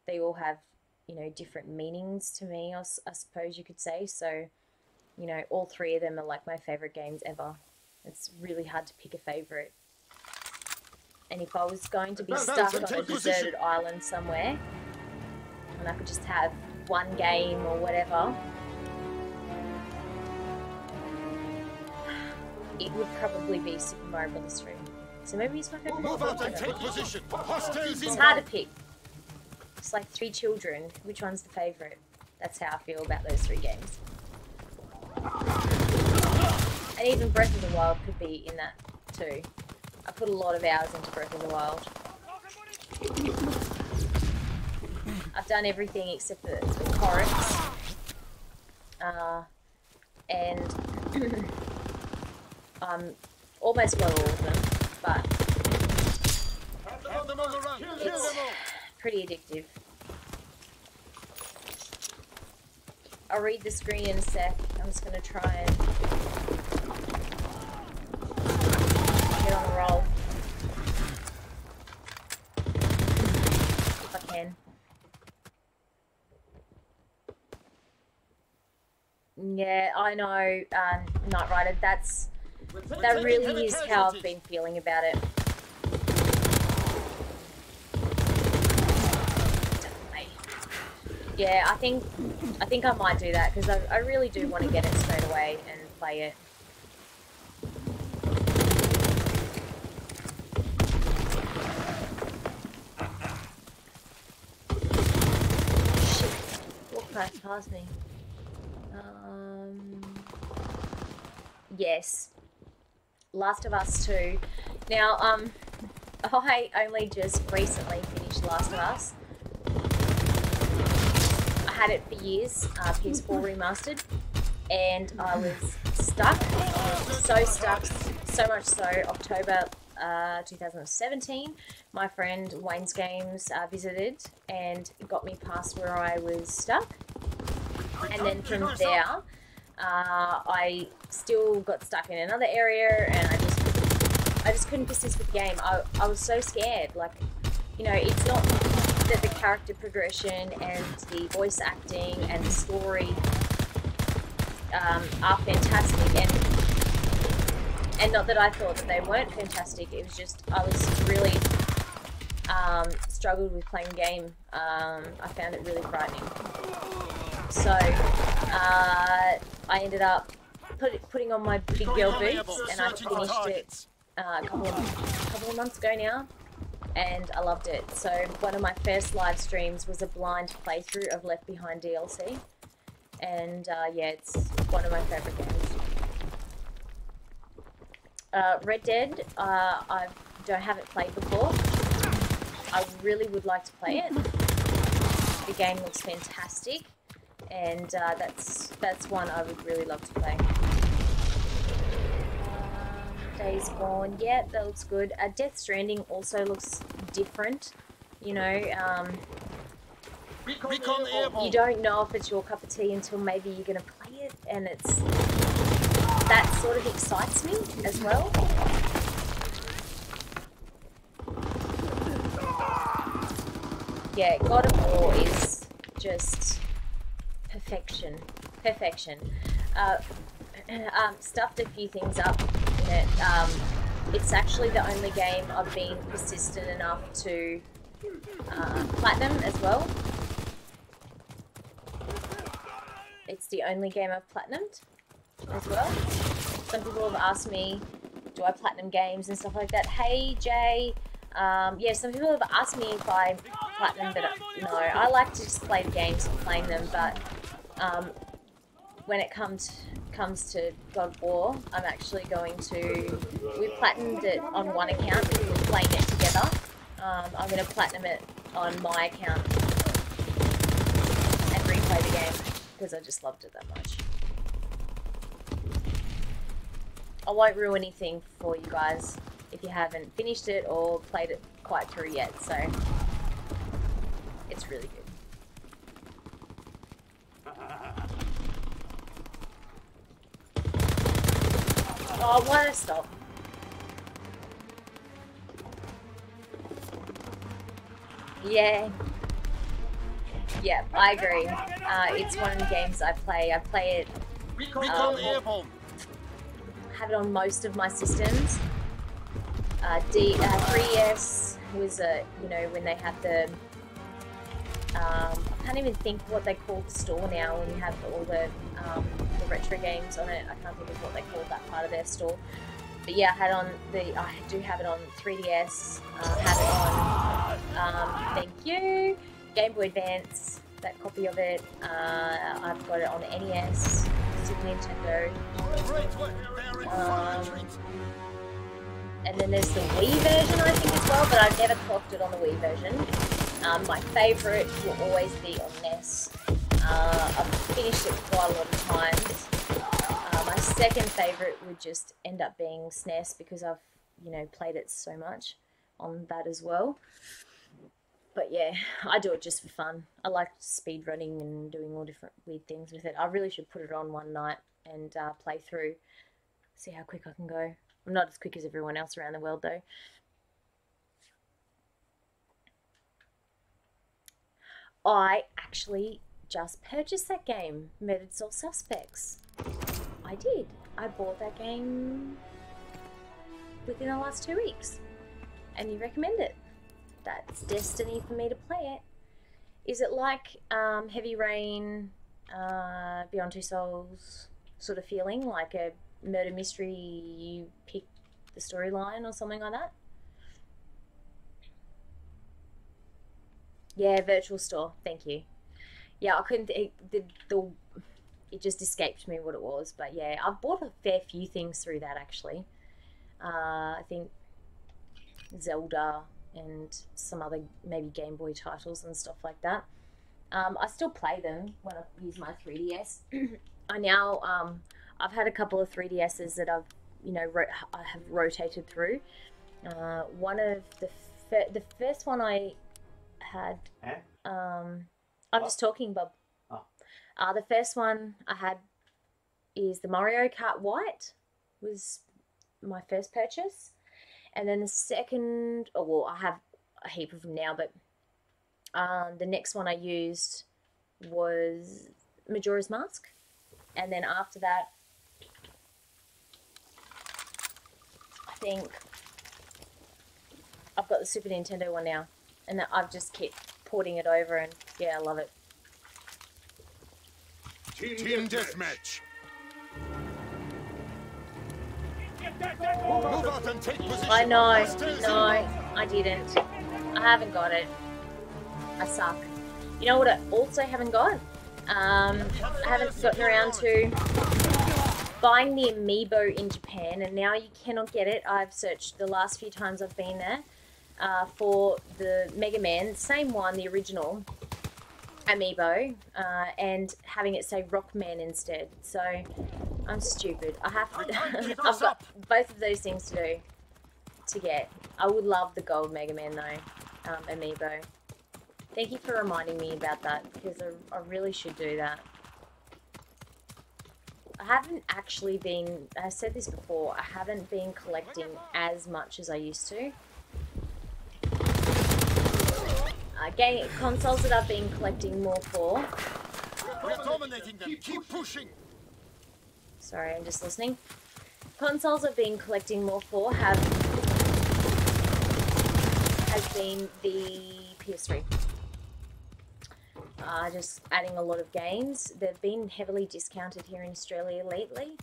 they all have, you know, different meanings to me, I suppose you could say. So, you know, all three of them are like my favourite games ever. It's really hard to pick a favourite. And if I was going to be stuck on a deserted island somewhere, and I could just have one game or whatever, it would probably be Super Mario Brothers 3. So maybe it's my favourite. Move out and take position. It's hard to pick. It's like three children. Which one's the favourite? That's how I feel about those three games. And even Breath of the Wild could be in that too. I put a lot of hours into Breath of the Wild. I've done everything except for the torrents. And I'm almost got all of them, but it's pretty addictive. I'll read the screen in a sec. I'm just going to try and get on a roll. If I can. Yeah, I know, Knight Rider, that really is how I've been feeling about it. Yeah, I think I might do that because I really do want to get it straight away and play it. Shit, walked right past me. Yes. Last of Us 2. Now, I only just recently finished Last of Us. had it for years, PS4 remastered, and I was stuck. I was so stuck, so much so. October 2017, my friend Wayne's Games visited and got me past where I was stuck, and then from there, I still got stuck in another area, and I just couldn't persist with the game. I was so scared. Like, you know, it's not that the character progression and the voice acting and the story are fantastic, and not that I thought that they weren't fantastic. It was just I was really struggled with playing the game. I found it really frightening. So I ended up putting on my big girl boots, and I finished it a couple of months ago now, and I loved it. So one of my first live streams was a blind playthrough of Left Behind DLC, and yeah, it's one of my favourite games. Red Dead, I haven't played before. I really would like to play it. The game looks fantastic, and that's one I would really love to play. Days Gone, yeah, that looks good. Death Stranding also looks different, you know. You don't know if it's your cup of tea until maybe you're gonna play it, and that sort of excites me as well. Yeah, God of War is just perfection. Stuffed a few things up in it. It's actually the only game I've been persistent enough to platinum as well. It's the only game I've platinumed as well. Some people have asked me, do I platinum games and stuff like that? Hey Jay, yeah, some people have asked me if I platinum, but no, I like to just play the games and playing them, but when it comes to God of War, I'm actually going to, we platinumed it on one account, we were playing it together. I'm going to platinum it on my account and replay the game, because I just loved it that much. I won't ruin anything for you guys if you haven't finished it or played it quite through yet, so it's really good. Oh, why did I stop? Yeah. Yeah, I agree. It's one of the games I play. I play it. Have it on most of my systems. 3DS was you know, when they have the. I can't even think what they call the store now when you have all the retro games on it. I can't think of what they call that part of their store. But yeah, I do have it on 3DS. Have it on. Thank you. Game Boy Advance. That copy of it. I've got it on NES, Super Nintendo. And then there's the Wii version, I think, as well, but I've never clocked it on the Wii version. My favourite will always be on NES. I've finished it quite a lot of times. My second favourite would just end up being SNES, because I've, you know, played it so much on that as well. But yeah, I do it just for fun. I like speed running and doing all different weird things with it. I really should put it on one night and play through, see how quick I can go. I'm not as quick as everyone else around the world though. I actually just purchased that game, Murdered Soul Suspects. I did. I bought that game within the last 2 weeks, and you recommend it. That's destiny for me to play it. Is it like Heavy Rain, Beyond Two Souls sort of feeling, like a murder mystery, you pick the storyline or something like that? Yeah, Virtual Store, thank you. Yeah, I couldn't, it just escaped me what it was, but yeah, I've bought a fair few things through that actually. I think Zelda and some other maybe Game Boy titles and stuff like that. I still play them when I use my 3DS. I now, I've had a couple of 3DSs that I've, you know, I have rotated through. One of the first one I had, I'm just talking, Bob. The first one I had is the Mario Kart White, was my first purchase. And then the second, oh, well, I have a heap of them now, but the next one I used was Majora's Mask. And then after that, I think I've got the Super Nintendo one now. And I've just kept porting it over, and yeah, I love it. Team deathmatch. Move out and take position. I know, no, I didn't. I haven't got it. I suck. You know what I also haven't got? I haven't gotten around to buying the amiibo in Japan, and now you cannot get it. I've searched the last few times I've been there for the Mega Man, same one, the original amiibo, and having it say Rockman instead. So I'm stupid. I have to, I've got both of those things to do to get. I would love the gold Mega Man though, amiibo. Thank you for reminding me about that, because I really should do that. I haven't actually been, I said this before, I haven't been collecting as much as I used to. Game consoles that I've been collecting more for. We're dominating them. Keep pushing. Sorry, I'm just listening. Consoles I've been collecting more for has been the PS3. Just adding a lot of games. They've been heavily discounted here in Australia lately,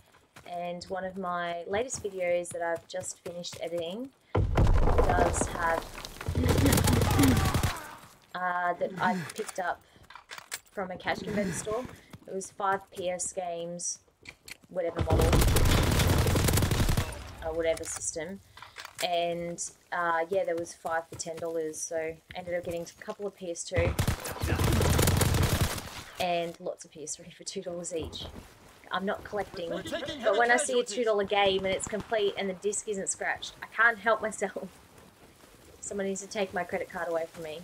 and one of my latest videos that I've just finished editing does have that I picked up from a cash converter store. It was 5 PS games, whatever model, whatever system, and yeah, there was 5 for $10, so I ended up getting a couple of PS2 and lots of PS3 for $2 each. I'm not collecting, but when I see a $2 game and it's complete and the disc isn't scratched, I can't help myself. Someone needs to take my credit card away from me.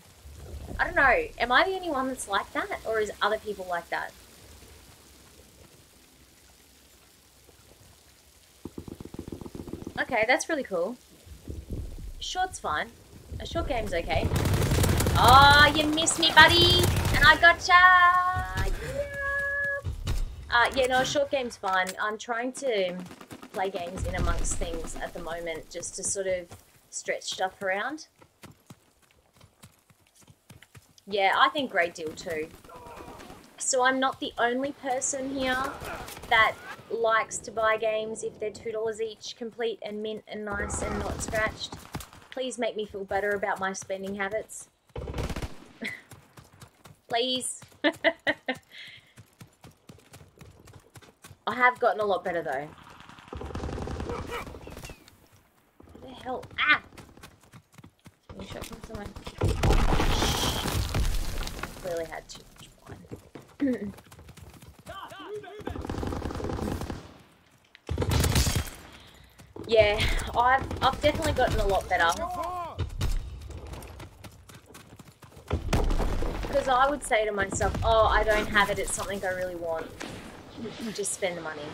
I don't know, am I the only one that's like that, or is other people like that? Okay, that's really cool. Short's fine. A short game's okay. Oh, you missed me, buddy! And I gotcha! Yeah! Yeah, no, a short game's fine. I'm trying to play games in amongst things at the moment, just to sort of stretch stuff around. Yeah, I think great deal too. So I'm not the only person here that likes to buy games if they're $2 each, complete and mint and nice and not scratched. Please make me feel better about my spending habits. Please. I have gotten a lot better though. What the hell? Ah! Can you shot from somewhere? Clearly had too much wine. Yeah, I've definitely gotten a lot better. Because I would say to myself, oh, I don't have it, it's something I really want. Just spend the money.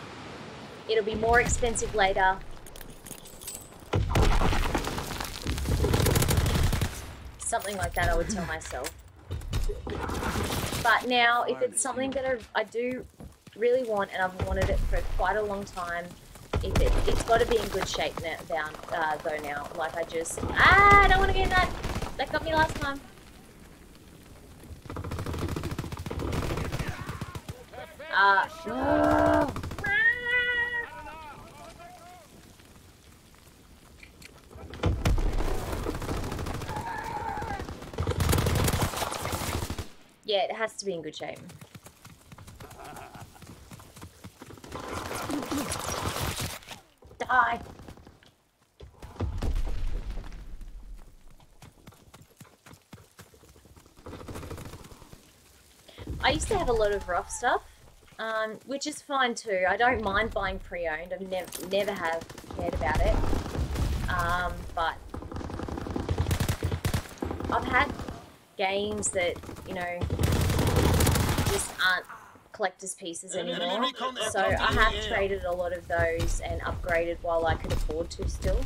It'll be more expensive later. Something like that I would tell myself. But now, if it's something that I do really want, and I've wanted it for quite a long time, it's got to be in good shape now, though now. Like I just... I don't want to get in that! That got me last time. Yeah, it has to be in good shape. Die! used to have a lot of rough stuff, which is fine too. I don't mind buying pre-owned. I've never have cared about it. But I've had games that, you know, just aren't collector's pieces anymore. So I have traded a lot of those and upgraded while I could afford to still.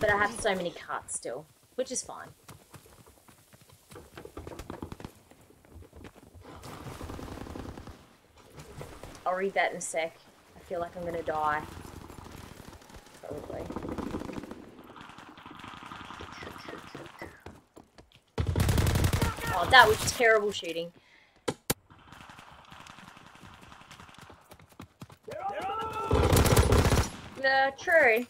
But I have so many carts still, which is fine. I'll read that in a sec. I feel like I'm gonna die. Probably. Oh, that was terrible shooting. True.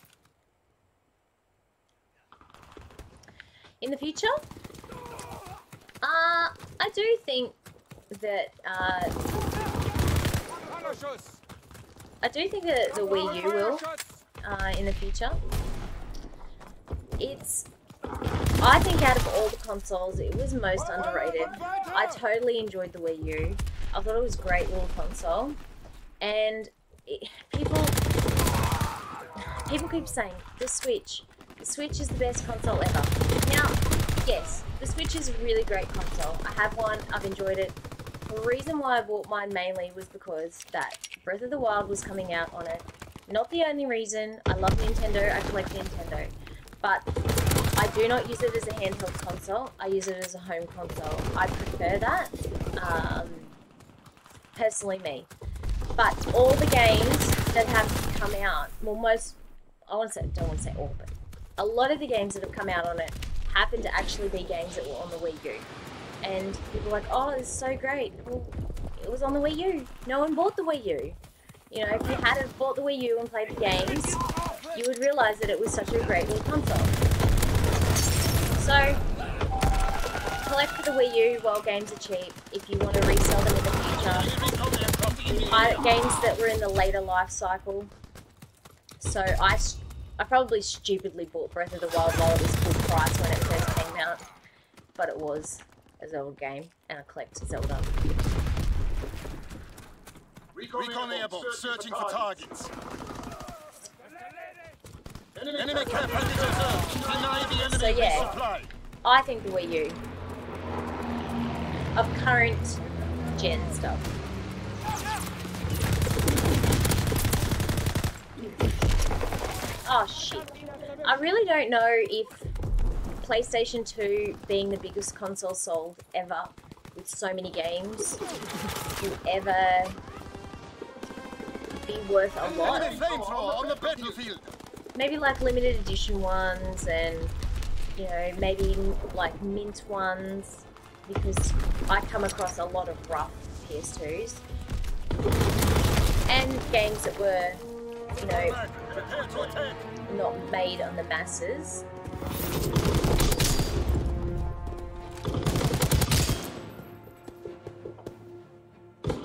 In the future, I do think that the Wii U will in the future. I think out of all the consoles, it was most underrated. I totally enjoyed the Wii U. I thought it was a great little console, and people keep saying the Switch is the best console ever. Now, yes, the Switch is a really great console. I have one, I've enjoyed it. The reason why I bought mine mainly was because that Breath of the Wild was coming out on it. Not the only reason. I love Nintendo, I collect Nintendo. But I do not use it as a handheld console, I use it as a home console. I prefer that. Personally me. But all the games that have come out, well don't want to say all, but a lot of the games that have come out on it happen to actually be games that were on the Wii U. And people are like, oh, this is so great. Well, it was on the Wii U. No one bought the Wii U. You know, if you hadn't bought the Wii U and played the games, you would realise that it was such a great little console. So, collect for the Wii U while games are cheap if you want to resell them in the future. Games that were in the later life cycle. So I probably stupidly bought Breath of the Wild while it was full price when it first came out. But it was a Zelda game, and I collect Zelda. Recon airboat searching for targets. Enemy care package observed. Deny the enemy So yeah, resupply. I think the Wii U of current gen stuff. Oh shit. I really don't know if PlayStation 2 being the biggest console sold ever with so many games will ever be worth a lot. Enemy flamethrower on the battlefield. Maybe like limited edition ones and, you know, maybe like mint ones, because I come across a lot of rough PS2s and games that were, you know, not made on the masses.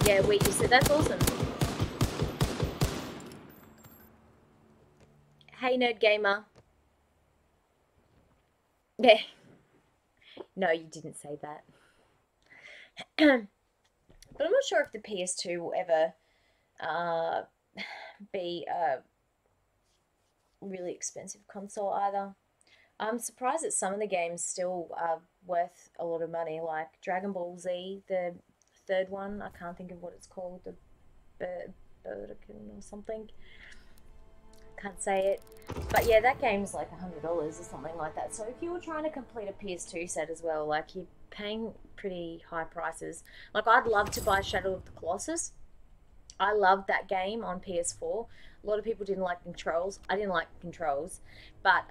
Yeah, Wii U said that's awesome. Hey, Nerd Gamer. Yeah. No, you didn't say that. But I'm not sure if the PS2 will ever be a really expensive console either. I'm surprised that some of the games still are worth a lot of money, like Dragon Ball Z, the third one. I can't think of what it's called, the Birdican or something. Can't say it. But yeah, that game's like $100 or something like that. So if you were trying to complete a PS2 set as well, like you're paying pretty high prices. Like I'd love to buy Shadow of the Colossus. I loved that game on PS4. A lot of people didn't like controls. I didn't like controls. But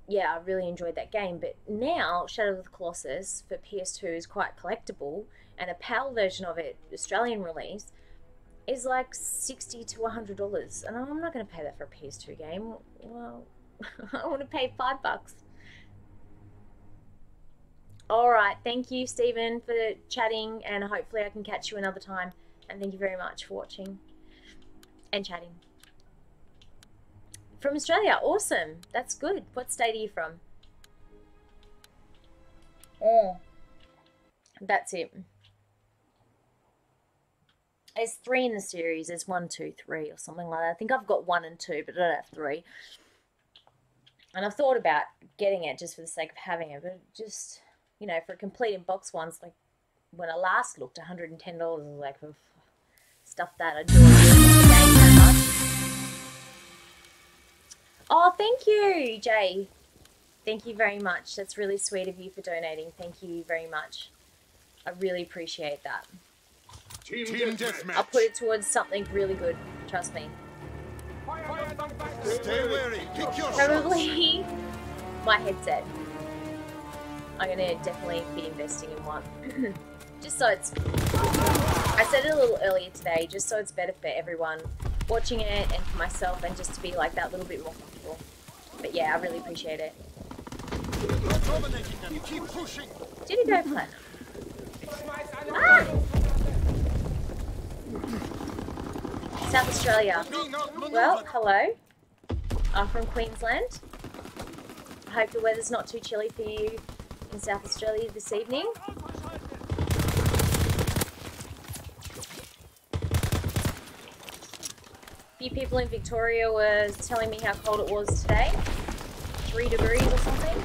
yeah, I really enjoyed that game. But now Shadow of the Colossus for PS2 is quite collectible, and a PAL version of it, Australian release, is like $60 to $100, and I'm not going to pay that for a PS2 game. Well, I want to pay $5. Alright, thank you Stephen for chatting, and hopefully I can catch you another time, and thank you very much for watching and chatting. From Australia, awesome, that's good. What state are you from? Oh, that's it. There's 3 in the series. There's 1, 2, 3 or something like that. I think I've got 1 and 2, but I don't have 3. And I've thought about getting it just for the sake of having it, but just, you know, for a complete in-box one's like, when I last looked, $110, I was like, oh, stuff that. I do the game that much. Oh, thank you, Jay. Thank you very much. That's really sweet of you for donating. Thank you very much. I really appreciate that. Team deathmatch. I'll put it towards something really good. Trust me. Stay wary. Pick your shots. Probably my headset. I'm gonna definitely be investing in one. Just so it's... I said it a little earlier today, just so it's better for everyone watching it and for myself, and just to be like that little bit more comfortable. But yeah, I really appreciate it. You're dominating them. Keep pushing. Did he go platinum? Ah! South Australia. Well, hello. I'm from Queensland. I hope the weather's not too chilly for you in South Australia this evening. A few people in Victoria were telling me how cold it was today. 3 degrees or something.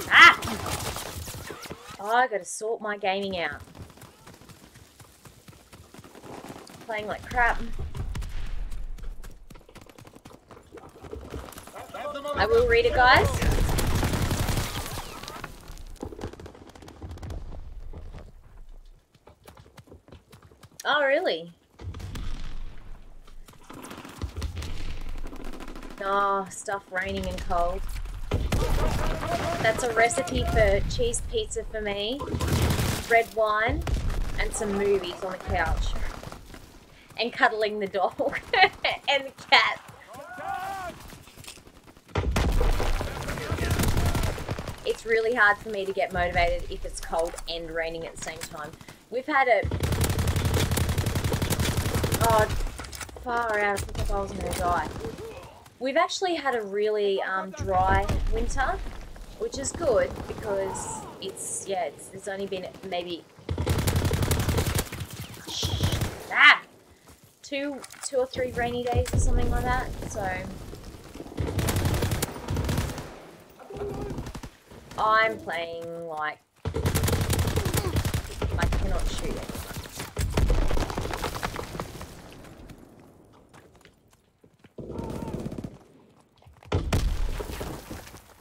Ah! Oh, I gotta sort my gaming out. Playing like crap. I will read it, guys. Oh, really? Oh, stuff raining and cold. That's a recipe for cheese pizza for me, red wine, and some movies on the couch. And cuddling the dog and the cat. It's really hard for me to get motivated if it's cold and raining at the same time. We've had a... Oh, far out. I think I was going to die. We've actually had a really dry winter, which is good because it's only been maybe... Ah! Two or 3 rainy days or something like that, so I'm playing like I cannot shoot anyone.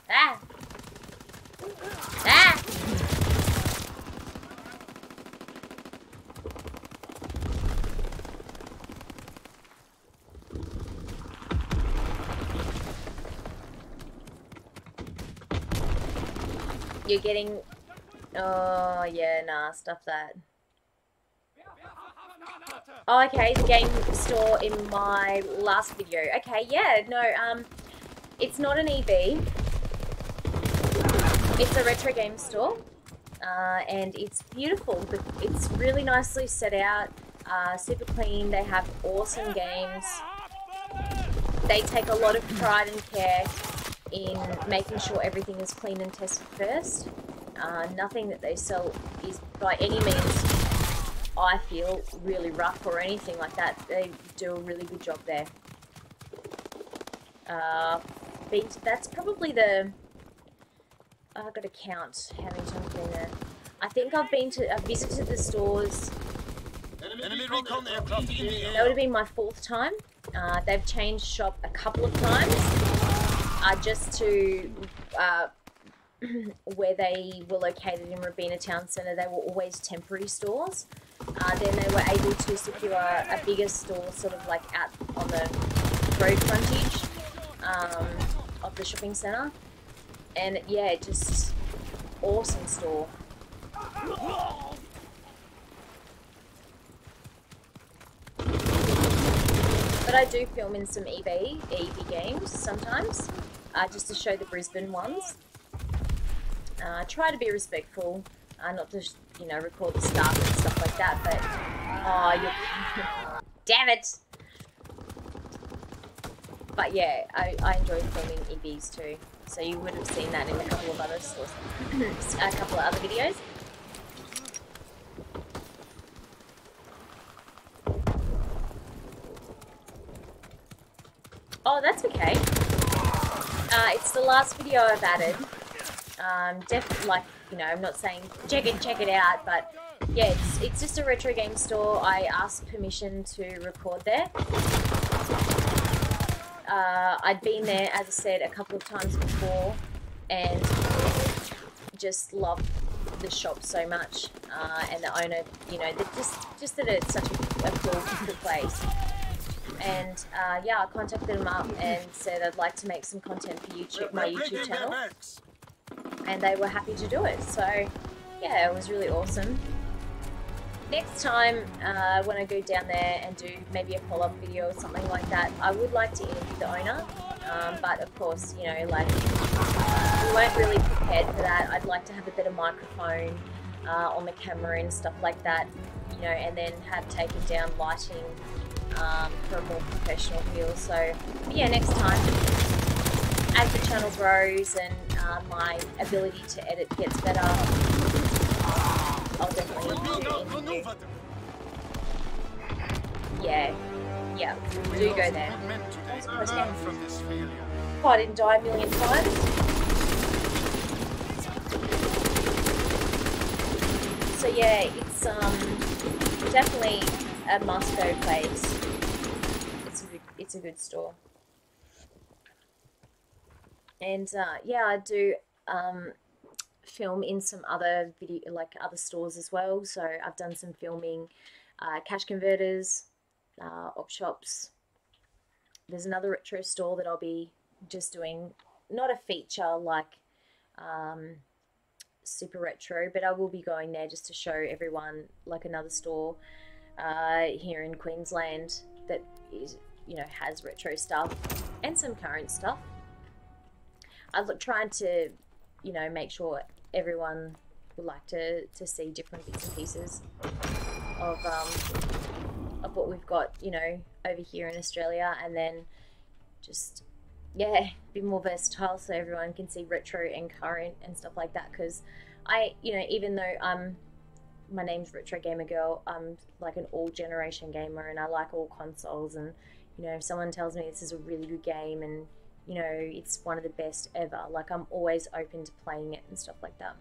Ah! Ah! You're getting... Oh, yeah, nah, stuff that. Oh, okay, the game store in my last video. Okay, yeah, no, it's not an EB. It's a retro game store, and it's beautiful. It's really nicely set out, super clean. They have awesome games. They take a lot of pride and care in making sure everything is clean and tested first. Nothing that they sell is by any means, I feel, really rough or anything like that. They do a really good job there. That's probably the... I've got to count how many times I've been there. I think I've visited the stores. Enemy recon aircraft in the air. That would have been my 4th time. They've changed shop a couple of times. Just to where they were located in Robina Town Centre, they were always temporary stores. Then they were able to secure a bigger store, sort of like out on the road frontage of the shopping centre. And yeah, just awesome store. But I do film in some EB games sometimes, just to show the Brisbane ones. Try to be respectful, not to, you know, record the staff and stuff like that, but... Oh, you're... Damn it! But yeah, I enjoy filming EBs too, So you would have seen that in a couple of other stores, a couple of other videos. Oh, that's okay. It's the last video I've added. Like, you know, I'm not saying check it out, but yeah, it's just a retro game store. I asked permission to record there. I'd been there, as I said, a couple of times before, and just loved the shop so much, and the owner, you know, just that it's such a cool place. And yeah, I contacted them up and said I'd like to make some content for YouTube, my YouTube channel, and they were happy to do it. So yeah, it was really awesome. Next time when I go down there and do maybe a follow-up video or something like that, I would like to interview the owner, but of course, you know, like, we weren't really prepared for that. I'd like to have a better microphone on the camera and stuff like that, you know, and then have taken down lighting for a more professional feel. So yeah, next time, as the channel grows and my ability to edit gets better, I'll definitely interview. Yeah, do go there. Oh, I didn't die a million times. So yeah, it's definitely a must-go place. It's a good store. And yeah, I do film in some other other stores as well. So I've done some filming, cash converters, op shops. There's another retro store that I'll be just doing, not a feature like super retro, but I will be going there just to show everyone like another store here in Queensland that is, you know, has retro stuff and some current stuff. I'm trying to, you know, make sure everyone would like to see different bits and pieces of what we've got, you know, over here in Australia, and then just, yeah, be more versatile so everyone can see retro and current and stuff like that. Because I, you know, even though my name's Retro Gamer Girl, I'm like an all generation gamer and I like all consoles, and you know, if someone tells me this is a really good game and you know, it's one of the best ever, like, I'm always open to playing it and stuff like that.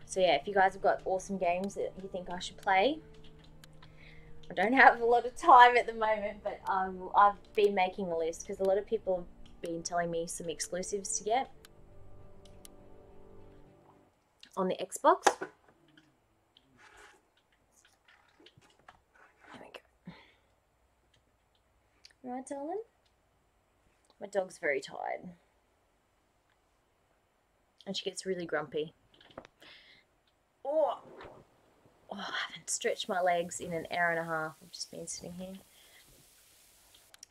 So yeah, if you guys have got awesome games that you think I should play, I don't have a lot of time at the moment, but I've been making a list because a lot of people have been telling me some exclusives to get on the Xbox. There we go. Right, darling? My dog's very tired. And she gets really grumpy. Oh, I haven't stretched my legs in an hour and a half. I've just been sitting here.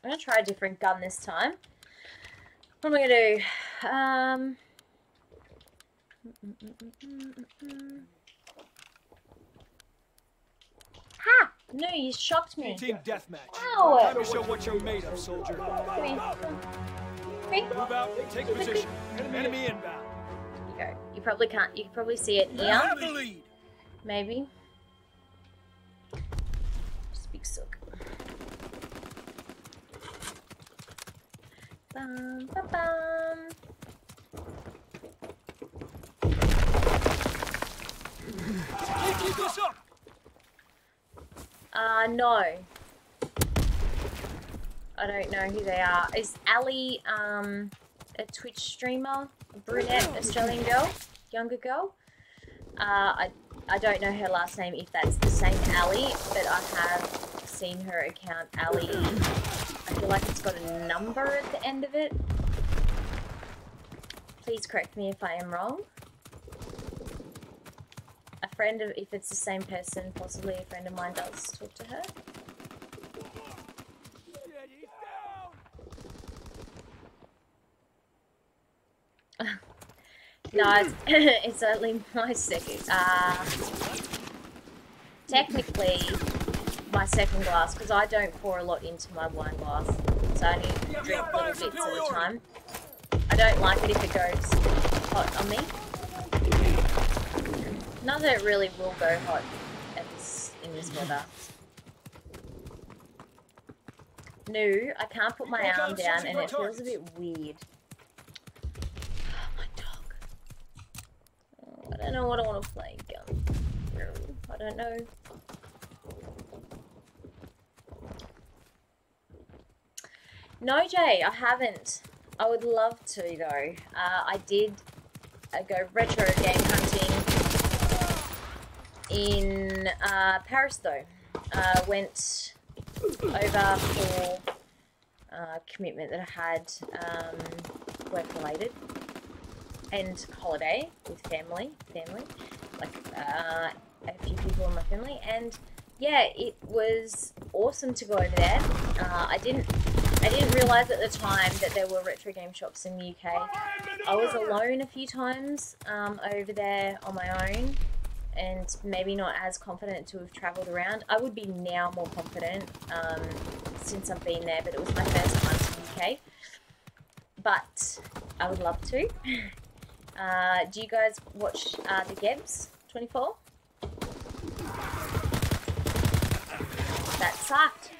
I'm going to try a different gun this time. What am I going to do? Ha! No, you shocked me. Team deathmatch. Ow! Time to show what you're made of, soldier. Come here. Move out and take position. Enemy inbound. There you go. You probably can't. You can probably see it here. Have the lead. Maybe. Just big sook. Bum, bum, bum. Keep this up. No. I don't know who they are. Is Ali a Twitch streamer? A brunette Australian girl? Younger girl? I don't know her last name, if that's the same Ali, but I have seen her account, Ali. I feel like it's got a number at the end of it. Please correct me if I am wrong. A friend of, if it's the same person, possibly a friend of mine does talk to her. No, it's only my second. Technically, my second glass, because I don't pour a lot into my wine glass, so I only drink little bits at a time. I don't like it if it goes hot on me. None of it really will go hot in this weather. No, I can't put my arm down and it feels a bit weird. Oh, my dog. Oh, I don't know what I want to play. I don't know. No, Jay, I haven't. I would love to, though. I did go retro game hunting in Paris, though. Went over for commitment that I had, work-related, and holiday with family, like a few people in my family, and yeah, it was awesome to go over there. I didn't realise at the time that there were retro game shops in the UK. I was alone a few times over there on my own, and maybe not as confident to have travelled around. I would be now more confident since I've been there, but it was my first time to the UK. But I would love to. Do you guys watch the Gebs 24? That sucked.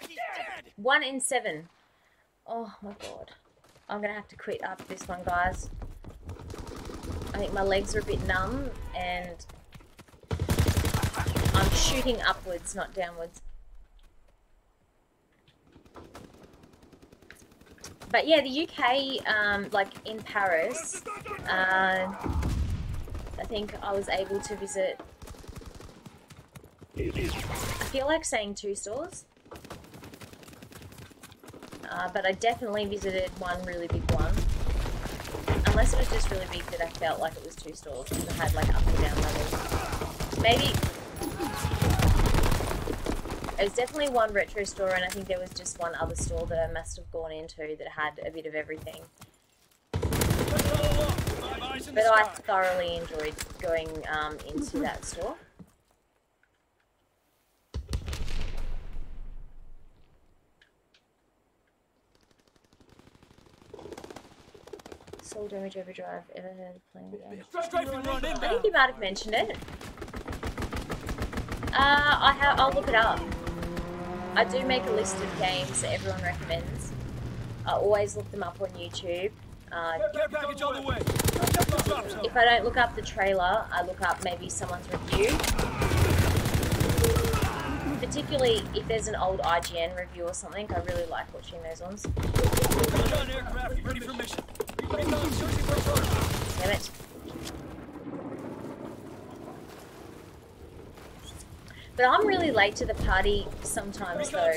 1 in 7. Oh my god. I'm gonna have to quit after this one, guys. I think my legs are a bit numb and I'm shooting upwards, not downwards. But yeah, the UK, like in Paris, I think I was able to visit, I feel like saying 2 stores. But I definitely visited one really big one. Unless it was just really big that I felt like it was 2 stores because I had like up and down levels. Maybe it was definitely one retro store, and I think there was just one other store that I must have gone into that had a bit of everything. But I thoroughly enjoyed going into that store. Soul Damage Overdrive, ever heard of playing the game? I think you might have mentioned it. I'll look it up. I do make a list of games that everyone recommends. I always look them up on YouTube. If I don't look up the trailer, I look up maybe someone's review. Particularly if there's an old IGN review or something, I really like watching those ones. Ready for mission. Damn it. But I'm really late to the party sometimes, though.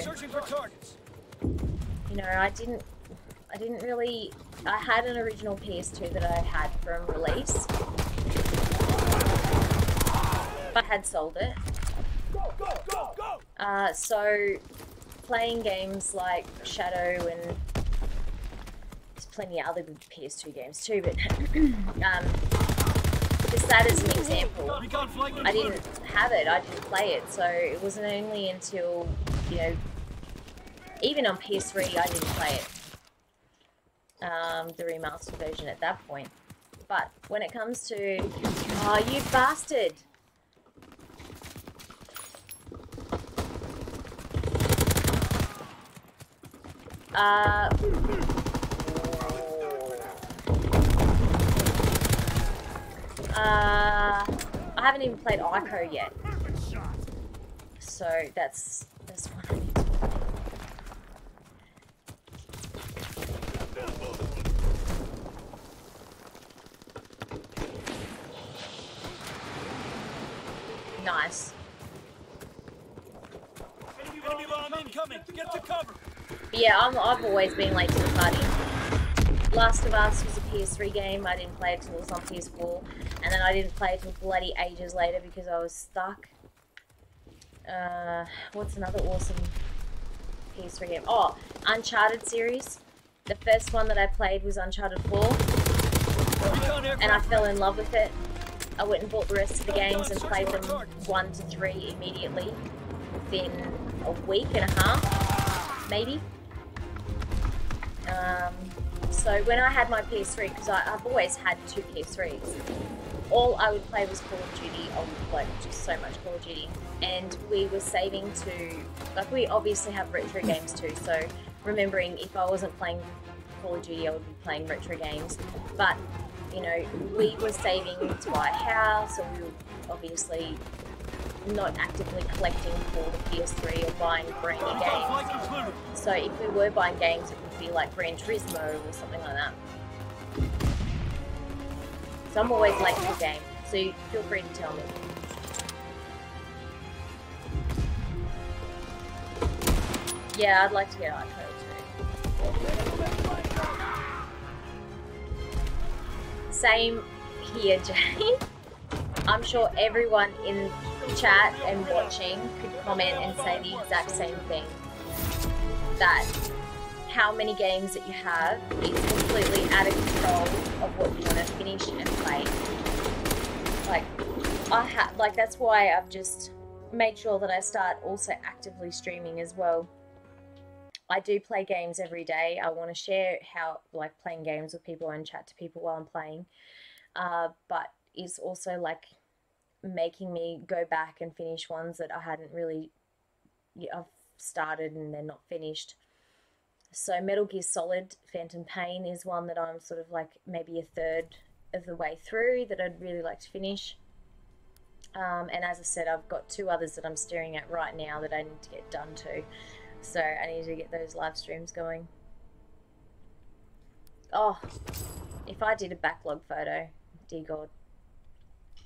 You know, I didn't really. I had an original PS2 that I had from release. I had sold it. So playing games like Shadow and there's plenty of other good PS2 games too, but just that as an example, I didn't have it, I didn't play it, so it wasn't only until, you know, even on PS3 I didn't play it, the remastered version at that point. But when it comes to, oh you bastard! I haven't even played Ico yet, so that's what I need to play. Nice. Enemy bomb incoming. Get to cover. But yeah, I've always been late to the party. Last of Us was a PS3 game. I didn't play it till it was on PS4, and then I didn't play it till bloody ages later because I was stuck. What's another awesome PS3 game? Oh, Uncharted series. The first one that I played was Uncharted 4, and I fell in love with it. I went and bought the rest of the games and played them 1 to 3 immediately within a week and a half, maybe. So when I had my PS3, because I've always had 2 PS3s, all I would play was Call of Duty. I would play just so much Call of Duty. And we were saving to, like, we obviously have retro games too, so remembering if I wasn't playing Call of Duty, I would be playing retro games. But, you know, we were saving to buy a house, or we were obviously not actively collecting for the PS3 or buying brand new games. So if we were buying games, it would be like Gran Turismo or something like that. So I'm always late to the game, so you feel free to tell me. Yeah, I'd like to get Arcade too. Same here, Jane. I'm sure everyone in chat and watching could comment and say the exact same thing. That how many games that you have is completely out of control of what you want to finish and play. Like that's why I've just made sure that I start also actively streaming as well. I do play games every day. I want to share how, like, playing games with people and chat to people while I'm playing. But it's also like making me go back and finish ones that I hadn't really, I've started and they're not finished. So Metal Gear Solid Phantom Pain is one that I'm sort of like maybe a third of the way through that I'd really like to finish. And as I said, I've got 2 others that I'm staring at right now that I need to get done too. So I need to get those live streams going. Oh, if I did a backlog photo, dear God.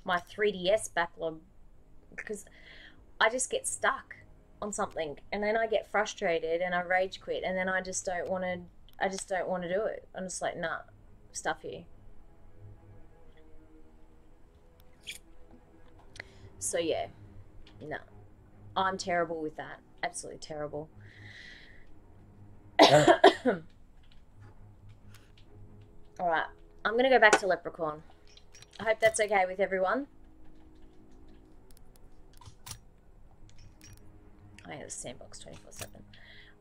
My 3DS backlog, because I just get stuck on something and then I get frustrated and I rage quit and then I just don't want to do it. I'm just like, nah, stuff you. So yeah, no, I'm terrible with that. Absolutely terrible. Alright, I'm gonna go back to Leprechaun. I hope that's okay with everyone. I have a Sandbox 24/7.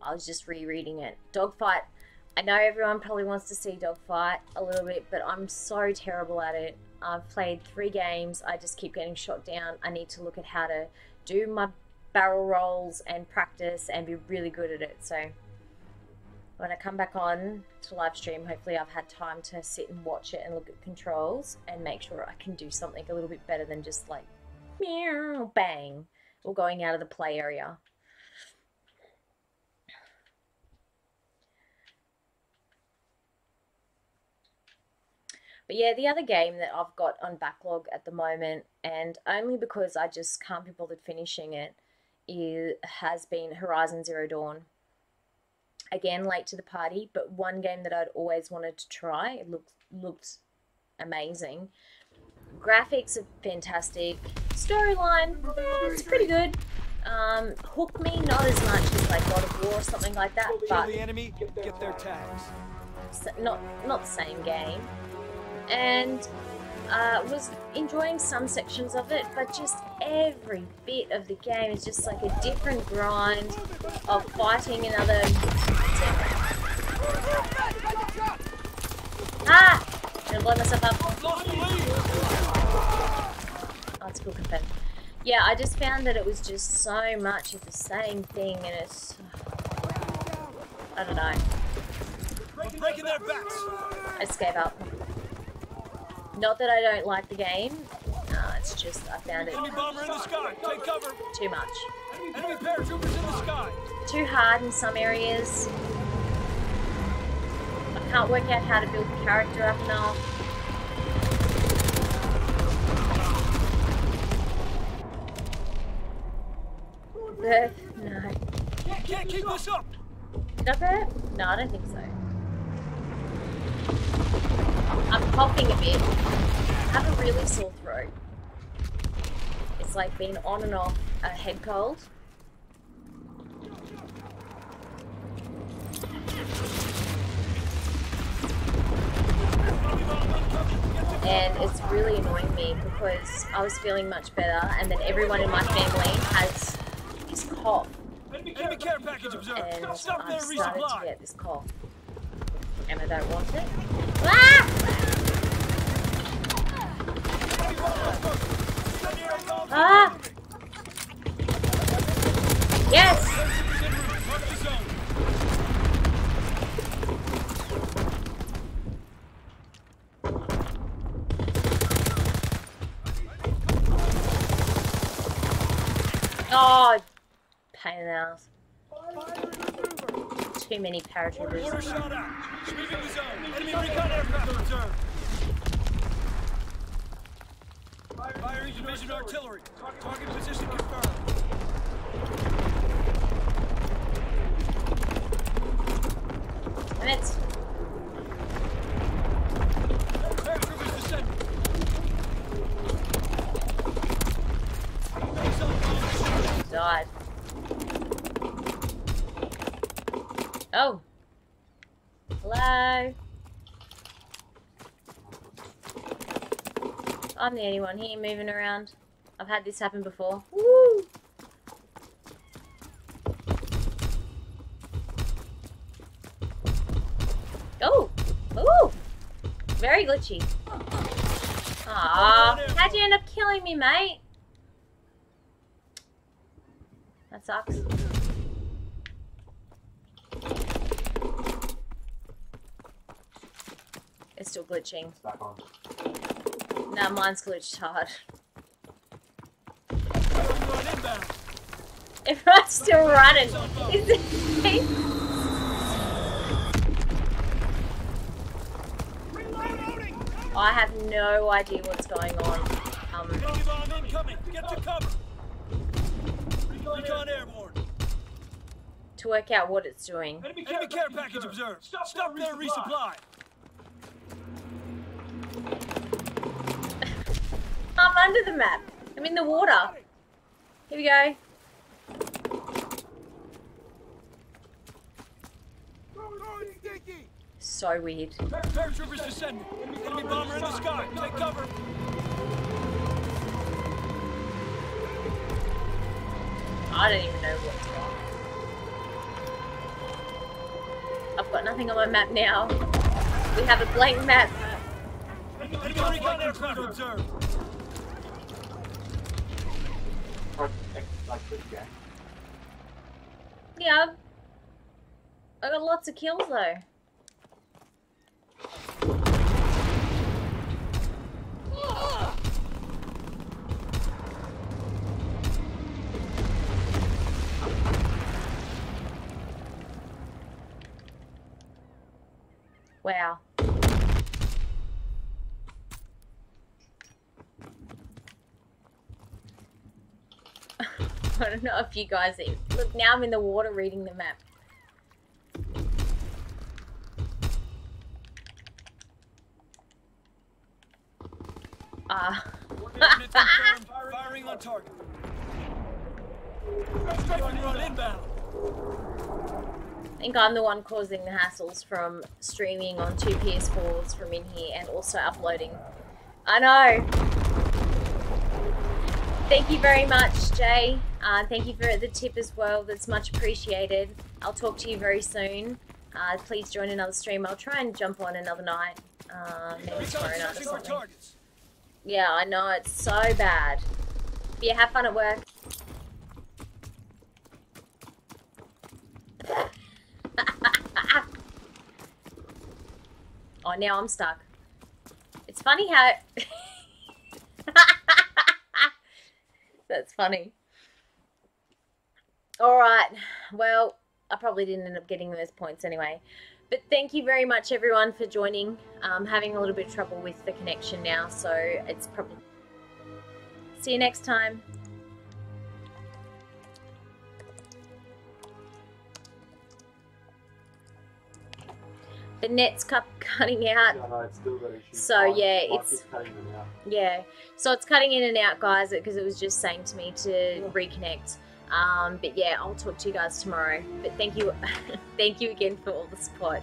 I was just rereading it. Dogfight. I know everyone probably wants to see Dogfight a little bit, but I'm so terrible at it. I've played 3 games. I just keep getting shot down. I need to look at how to do my barrel rolls and practice and be really good at it. So when I come back on to live stream, hopefully I've had time to sit and watch it and look at controls and make sure I can do something a little bit better than just like meow, bang, or going out of the play area. But yeah, the other game that I've got on backlog at the moment, and only because I just can't be bothered finishing it, has been Horizon Zero Dawn. Again, late to the party, but one game that I'd always wanted to try. It looked amazing. Graphics are fantastic. Storyline, it's pretty good. Hook me, not as much as like God of War or something like that, but the enemy, get their tags. Not the same game. And was enjoying some sections of it, but just every bit of the game is just like a different grind of fighting another. Ah! I'm gonna blow myself up. Oh, it's cool confetti. Yeah, I just found that it was just so much of the same thing, and it's, I don't know. We're breaking their backs. Escape up. Not that I don't like the game. It's just I found it Enemy bomber in the sky. Take cover. too much. Enemy paratroopers in the sky. Too hard in some areas. I can't work out how to build the character up enough. No. Can't keep this up. Did I burp? No, I don't think so. I'm coughing a bit. I have a really sore throat. It's like been on and off a head cold. And it's really annoying me because I was feeling much better and then everyone in my family has this cough. Enemy care package observed. And Stop there, I've started to resupply. get this cough. And I don't want it. Ah! Ah! Yes! Oh, pain in the ass. Too many paratroopers. Order shot out. Sweeping the zone. Enemy recon aircraft observed. Firing division artillery. Target position confirmed. Minutes. Paratroopers descending. Died. Oh. Hello. I'm the only one here moving around. I've had this happen before. Woo! Oh! Ooh! Very glitchy. Aww. How'd you end up killing me, mate? That sucks. It's still glitching. It's back on. Nah, mine's glitched hard. Everyone's still running. Is it? I have no idea what's going on. Enemy bomb incoming. Get to cover. Recon airborne. To work out what it's doing. Enemy care package observed. Stop their resupply. I'm under the map. I'm in the water. Here we go. So weird. Paratroopers descending. Enemy bomber in the sky. Take cover. I don't even know what's wrong. I've got nothing on my map now. We have a blank map. Enemy recon aircraft observed. Yeah. I got lots of kills though. Wow. I don't know if you guys look, now I'm in the water reading the map. Firing on target. Run inbound. I think I'm the one causing the hassles from streaming on 2 PS4s from in here and also uploading. I know. Thank you very much, Jay. Thank you for the tip as well. That's much appreciated. I'll talk to you very soon. Please join another stream. I'll try and jump on another night. Maybe tomorrow night or something. Yeah, I know. It's so bad. But yeah, have fun at work. Oh, now I'm stuck. It's funny how... That's funny. Alright, well, I probably didn't end up getting those points anyway. But thank you very much, everyone, for joining. I'm having a little bit of trouble with the connection now, so it's probably... See you next time. The net's cutting out. Yeah, no, it's still got issues. So yeah, it's cutting them out. Yeah, so it's cutting in and out, guys, because it was just saying to me to reconnect. But yeah, I'll talk to you guys tomorrow. But thank you, thank you again for all the support.